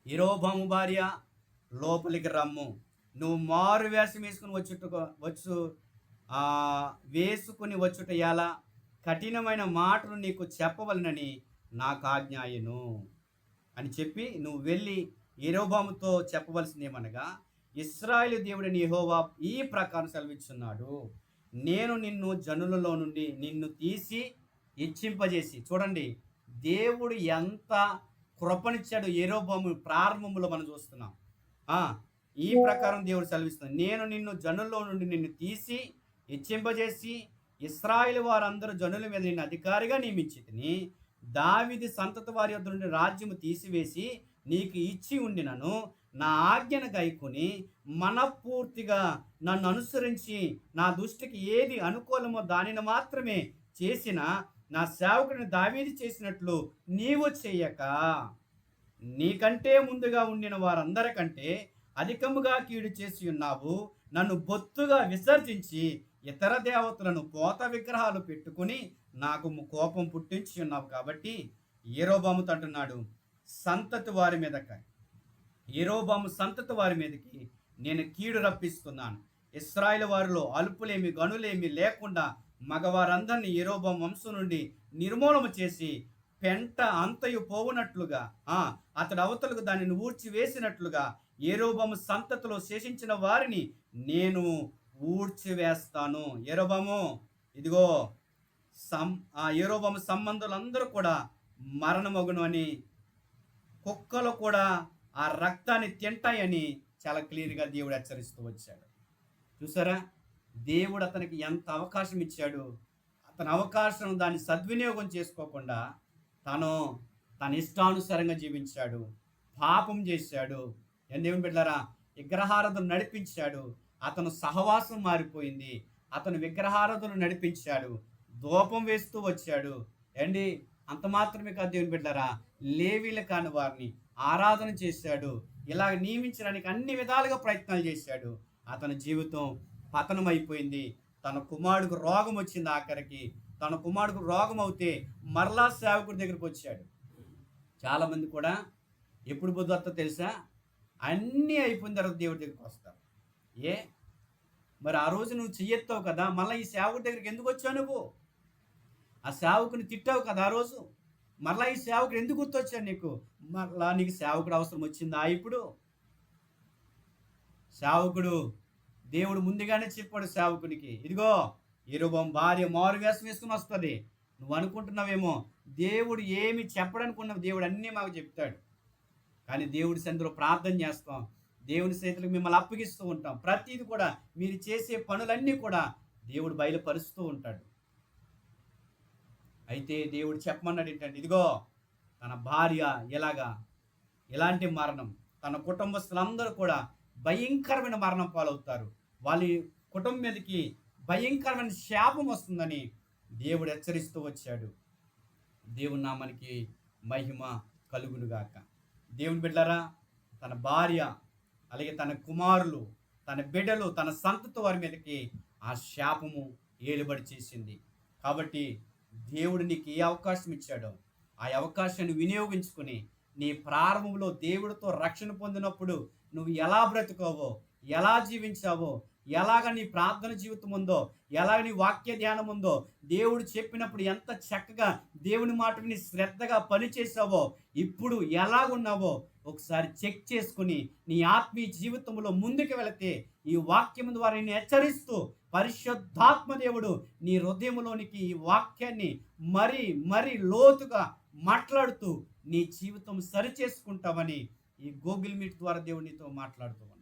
యెరోబాము భార్య లోపలికి రమ్ము, నువ్వు మారు వేషం వేసుకుని వచ్చుట ఎలా, కఠినమైన మాటలు నీకు చెప్పవలనని నాకు ఆజ్ఞాయను అని చెప్పి నువ్వు వెళ్ళి యెరోబాముతో చెప్పవలసిందేమనగా, ఇశ్రాయేలు దేవుడైన యెహోవా ఈ ప్రకారం సెలవిస్తున్నాడు, నేను నిన్ను జనులలో నుండి నిన్ను తీసి ఇచ్చింపజేసి. చూడండి, దేవుడు ఎంత కృపనిచ్చాడు యెరోబాము ప్రారంభంలో మనం చూస్తున్నాం. ఈ ప్రకారం దేవుడు సెలవిస్తున్నాడు, నేను నిన్ను జనుల్లో నుండి నిన్ను తీసి హెచ్చింపజేసి ఇశ్రాయేలు వారందరూ జనుల మీద నిన్ను అధికారిగా నియమించితిని. దావీదు సంతతి వారి యొద్ద నుండి రాజ్యము తీసివేసి నీకు ఇచ్చి ఉండినను, నా ఆజ్ఞను గైకొని మనపూర్తిగా నన్ను అనుసరించి నా దృష్టికి ఏది అనుకూలమో దానిని మాత్రమే చేసిన నా సేవకుడిని దావీదు చేసినట్లు నీవు చెయ్యక, నీకంటే ముందుగా ఉండిన వారందరికంటే అధికముగా కీడు చేసి ఉన్నావు. నన్ను బొత్తుగా విసర్జించి ఇతర దేవతలను పోత విగ్రహాలు పెట్టుకుని నాకు కోపం పుట్టించి ఉన్నావు. కాబట్టి యెరోబాముతో అంటున్నాడు, యెరోబాము సంతతి వారి మీదకి నేను కీడు రప్పిస్తున్నాను. ఇశ్రాయేలు వారిలో అల్పులేమి గనులేమి లేకుండా మగవారందరినీ యెరోబాము వంశం నుండి నిర్మూలన చేసి పెంట అంతయు పోవునట్లుగా అతడు అవతలకు దానిని ఊడ్చి వేసినట్లుగా యెరోబాము సంతతిలో శేషించిన వారిని నేను ఊడ్చివేస్తాను. యెరోబాము, ఇదిగో యెరోబాము సంబంధులందరూ కూడా మరణమగును అని, కుక్కలు కూడా ఆ రక్తాన్ని తింటాయని చాలా క్లియర్గా దేవుడు హెచ్చరిస్తూ వచ్చాడు. చూసారా, దేవుడు అతనికి ఎంత అవకాశం ఇచ్చాడు. అతని అవకాశం దాన్ని సద్వినియోగం చేసుకోకుండా తన ఇష్టానుసారంగా జీవించాడు, పాపం చేశాడు. దేవుని బిడ్డలారా, విగ్రహారాధన నడిపించాడు. అతను సహవాసం మారిపోయింది. అతను విగ్రహారాధన నడిపించాడు, ధూపం వేస్తూ వచ్చాడు. అంత మాత్రమే కాదు దేవుని బిడ్డలారా, లేవీలు కాని వారిని ఆరాధన చేశాడు. ఇలా నియమించడానికి అన్ని విధాలుగా ప్రయత్నాలు చేశాడు. అతని జీవితం పతనం అయిపోయింది. తన కుమారుడికి రోగం వచ్చింది. ఆఖరికి తన కుమారుడికి రోగం అవుతే మరలా సేవకుడి దగ్గరికి వచ్చాడు. చాలామంది కూడా ఎప్పుడు బుద్ధి వస్తుందో తెలుసా, అన్నీ అయిపోయిన తర్వాత దేవుడి దగ్గరికి వస్తారు. మరి ఆ రోజు నువ్వు చెయ్యెత్తావు కదా, మళ్ళీ ఈ సేవకుడి దగ్గరికి ఎందుకు వచ్చావు? నువ్వు ఆ సేవకుని తిట్టావు కదా ఆ రోజు, మరలా ఈ సేవకుడు ఎందుకు గుర్తొచ్చాడు నీకు? మరలా నీకు సేవకుడు అవసరం వచ్చిందా? ఇప్పుడు సేవకుడు, దేవుడు ముందుగానే చెప్పాడు సేవకునికి, ఇదిగో యెరోబాము భార్య మారు వేషం వేసుకుని వస్తుంది. నువ్వు అనుకుంటున్నావేమో దేవుడు ఏమి చెప్పడనుకున్నావు, దేవుడు అన్నీ మాకు చెప్తాడు. కానీ దేవుడి సన్నిధిలో ప్రార్థన చేస్తాం, దేవుని చేతులకు మిమ్మల్ని అప్పగిస్తూ ఉంటాం. ప్రతిది కూడా మీరు చేసే పనులన్నీ కూడా దేవుడు బయలుపరుస్తూ ఉంటాడు. అయితే దేవుడు చెప్పమన్నాడు ఏంటంటే, ఇదిగో తన భార్య ఎలాంటి మరణం, తన కుటుంబస్తులందరూ కూడా భయంకరమైన మరణం పాలవుతారు. వాళ్ళ కుటుంబం మీదకి భయంకరమైన శాపం వస్తుందని దేవుడు హెచ్చరిస్తూ వచ్చాడు. దేవుని నామానికి మహిమ కలుగునుగాక. దేవుని బిడ్డలారా, తన భార్య అలాగే తన కుమారులు, తన బిడ్డలు, తన సంతతి వారి మీదకి ఆ శాపము ఏలుబడి చేసింది. కాబట్టి దేవుడు నీకు ఏ అవకాశం ఇచ్చాడో ఆ అవకాశాన్ని వినియోగించుకుని నీ ప్రారంభంలో దేవుడితో రక్షణ పొందినప్పుడు నువ్వు ఎలా బ్రతుకోవో, ఎలా జీవించావో, ఎలాగ నీ ప్రార్థన జీవితం ఉందో, ఎలాగ నీ వాక్య ధ్యానం ఉందో, దేవుడు చెప్పినప్పుడు ఎంత చక్కగా దేవుని మాట విని శ్రద్ధగా పనిచేసావో, ఇప్పుడు ఎలాగున్నావో ఒకసారి చెక్ చేసుకుని నీ ఆత్మీయ జీవితంలో ముందుకు వెళితే ఈ వాక్యం ద్వారా నిన్ను హెచ్చరిస్తూ పరిశుద్ధాత్మ దేవుడు నీ హృదయంలోనికి ఈ వాక్యాన్ని మరి లోతుగా మాట్లాడుతూ నీ జీవితం సరిచేసుకుంటావని ఈ గూగుల్ మీట్ ద్వారా దేవుడు నీతో మాట్లాడుతూ ఉన్నాడు.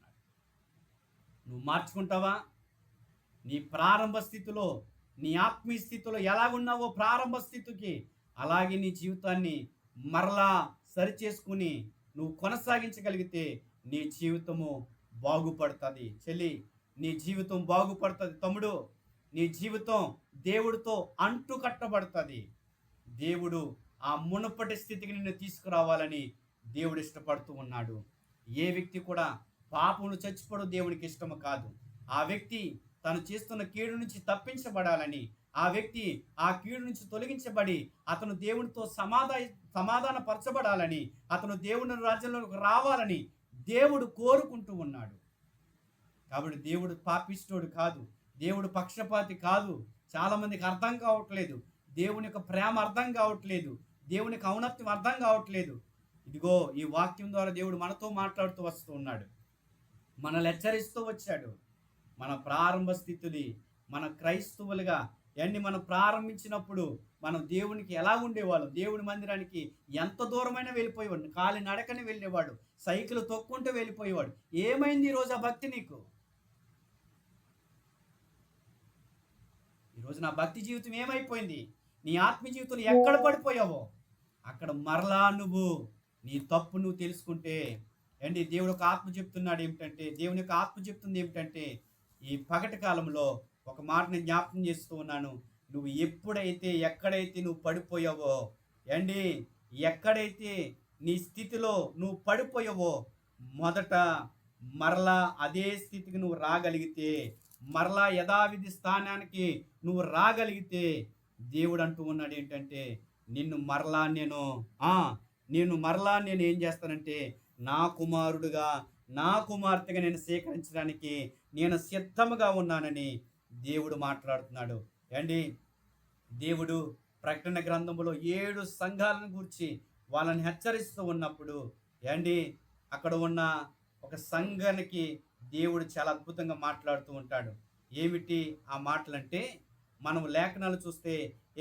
నువ్వు మార్చుకుంటావా? నీ ప్రారంభ స్థితిలో, నీ ఆత్మీయ స్థితిలో ఎలాగున్నావో ప్రారంభ స్థితికి అలాగే నీ జీవితాన్ని మరలా సరిచేసుకుని నువ్వు కొనసాగించగలిగితే నీ జీవితము బాగుపడుతుంది. చెల్లి, నీ జీవితం బాగుపడుతుంది. తమ్ముడు, నీ జీవితం దేవుడితో అంటు కట్టబడుతుంది. దేవుడు ఆ మునుపటి స్థితికి నిన్ను తీసుకురావాలని దేవుడు ఇష్టపడుతూ ఉన్నాడు. ఏ వ్యక్తి కూడా పాపములు చచ్చిపోవడం దేవునికి ఇష్టము కాదు. ఆ వ్యక్తి తను చేస్తున్న కీడు నుంచి తప్పించబడాలని, ఆ వ్యక్తి ఆ కీడు నుంచి తొలగించబడి అతను దేవునితో సమాధాన పరచబడాలని, అతను దేవుని రాజ్యంలోకి రావాలని దేవుడు కోరుకుంటూ ఉన్నాడు. కాబట్టి దేవుడు పాపిష్టోడు కాదు, దేవుడు పక్షపాతి కాదు. చాలా మందికి అర్థం కావట్లేదు, దేవుని యొక్క ప్రేమ అర్థం కావట్లేదు, దేవుని యొక్క ఔన్నత్యం అర్థం కావట్లేదు. ఇదిగో ఈ వాక్యం ద్వారా దేవుడు మనతో మాట్లాడుతూ వస్తూ ఉన్నాడు, మనల్ని హెచ్చరిస్తూ వచ్చాడు. మన ప్రారంభ స్థితిని మన క్రైస్తవులుగా మనం ప్రారంభించినప్పుడు మనం దేవునికి ఎలా ఉండేవాళ్ళం? దేవుని మందిరానికి ఎంత దూరమైనా వెళ్ళిపోయేవాడు, కాలి నడకని వెళ్ళేవాడు, సైకిల్ తొక్కుంటూ వెళ్ళిపోయేవాడు. ఏమైంది ఈరోజు ఆ భక్తి నీకు? ఈరోజు నా భక్తి జీవితం ఏమైపోయింది? నీ ఆత్మీయ జీవితంలో ఎక్కడ పడిపోయావో అక్కడ మరలా నువ్వు నీ తప్పు నువ్వు తెలుసుకుంటే దేవుడు ఒక ఆత్మ చెప్తున్నాడు ఏమిటంటే, దేవుని యొక్క ఆత్మ చెప్తుంది ఏమిటంటే, ఈ పగటి కాలంలో ఒక మాట నేను జ్ఞాపకం చేస్తూ ఉన్నాను. నువ్వు ఎక్కడైతే నువ్వు పడిపోయావో, ఎక్కడైతే నీ స్థితిలో నువ్వు పడిపోయావో మొదట మరలా అదే స్థితికి నువ్వు రాగలిగితే, మరలా యథావిధి స్థానానికి నువ్వు రాగలిగితే దేవుడు అంటూ ఉన్నాడు ఏంటంటే, నిన్ను మరలా నేను ఏం చేస్తానంటే నా కుమారుడుగా, నా కుమార్తెగా నేను స్వీకరించడానికి నేను సిద్ధముగా ఉన్నానని దేవుడు మాట్లాడుతున్నాడు. దేవుడు ప్రకటన గ్రంథంలో 7 సంఘాలను గురించి వాళ్ళని హెచ్చరిస్తూ ఉన్నప్పుడు అక్కడ ఉన్న ఒక సంఘానికి దేవుడు చాలా అద్భుతంగా మాట్లాడుతూ ఉంటాడు. ఏమిటి ఆ మాటలంటే, మనం లేఖనాలు చూస్తే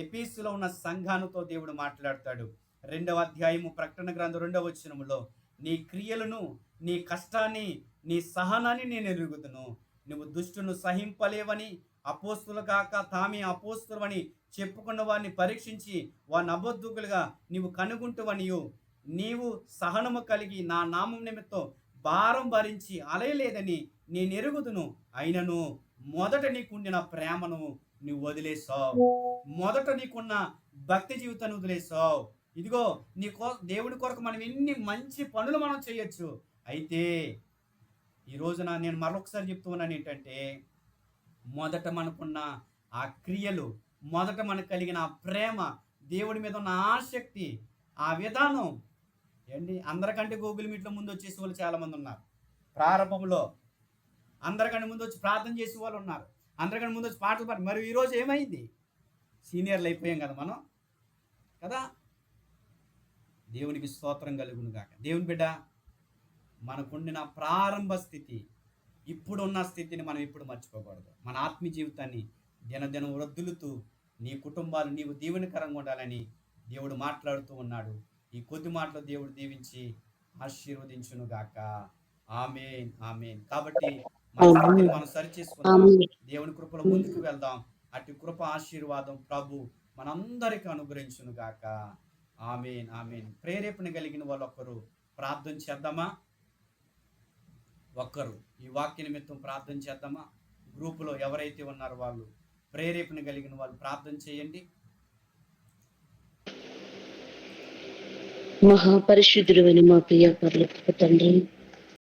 ఎఫెసులో ఉన్న సంఘాలతో దేవుడు మాట్లాడతాడు. 2వ అధ్యాయము ప్రకటన గ్రంథం 2వ వచనములో, నీ క్రియలను, నీ కష్టాన్ని, నీ సహనాన్ని నేను ఎరుగుదును. నువ్వు దుష్టును సహింపలేవని, అపోస్తులు కాక తామే అపోస్తులవని చెప్పుకున్న వారిని పరీక్షించి వారిని అబద్ధులుగా నీవు కనుగొంటువనియు, నీవు సహనము కలిగి నా నామం నిమిత్తం భారం భరించి అలయలేదని నేను ఎరుగుదును. అయినను మొదట నీకుండిన ప్రేమను నువ్వు వదిలేసావు, మొదట నీకున్న భక్తి జీవితాన్ని వదిలేసావు. ఇదిగో దేవుని కొరకు మనం ఎన్ని మంచి పనులు మనం చేయొచ్చు. అయితే ఈ రోజున నేను మరొకసారి చెప్తూ ఉన్నాను ఏంటంటే, మొదట మనకున్న ఆ క్రియలు, మొదట మనకు కలిగిన ఆ ప్రేమ, దేవుడి మీద ఉన్న ఆసక్తి, ఆ విధానం అందరికంటే గూగుల్ మీట్లో ముందు వచ్చేసి వాళ్ళు చాలామంది ఉన్నారు. ప్రారంభంలో అందరికంటే ముందు వచ్చి ప్రార్థన చేసే వాళ్ళు ఉన్నారు, అందరికంటే ముందు వచ్చి పాటలు పాడు. మరి ఈరోజు ఏమైంది? సీనియర్లు అయిపోయాం కదా మనం కదా. దేవునికి స్తోత్రం కలుగును గాక. దేవుని బిడ్డ, మనకుండిన ప్రారంభ స్థితి, ఇప్పుడున్న స్థితిని మనం ఎప్పుడు మర్చిపోకూడదు. మన ఆత్మీయ జీవితాన్ని దినదినం వృద్ధులుతూ నీ కుటుంబాలు నీవు దీవెనకరంగా ఉండాలని దేవుడు మాట్లాడుతూ ఉన్నాడు. ఈ కొద్ది మాటలు దేవుడు దీవించి ఆశీర్వదించును గాక. ఆమేన్, ఆమేన్. కాబట్టి మనం సరిచేసుకుందాం, దేవుని కృపలో ముందుకు వెళ్దాం. అటు కృప ఆశీర్వాదం ప్రభు మనందరికీ అనుగ్రహించును గాక. ఆమేన్, ఆమేన్. ప్రేరేపణ కలిగిన వాళ్ళు ఒక్కరు ప్రార్థన చేద్దామా? ఒక్కరు ఈ వాక్య నిమిత్తం ప్రార్థన చేద్దామా? గ్రూపులో ఎవరైతే ఉన్నారో వాళ్ళు, ప్రేరేపణ కలిగిన వాళ్ళు ప్రార్థన చేయండి. మహాపరిశుద్ధుడైన మా ప్రియ పరలోకపు తండ్రి,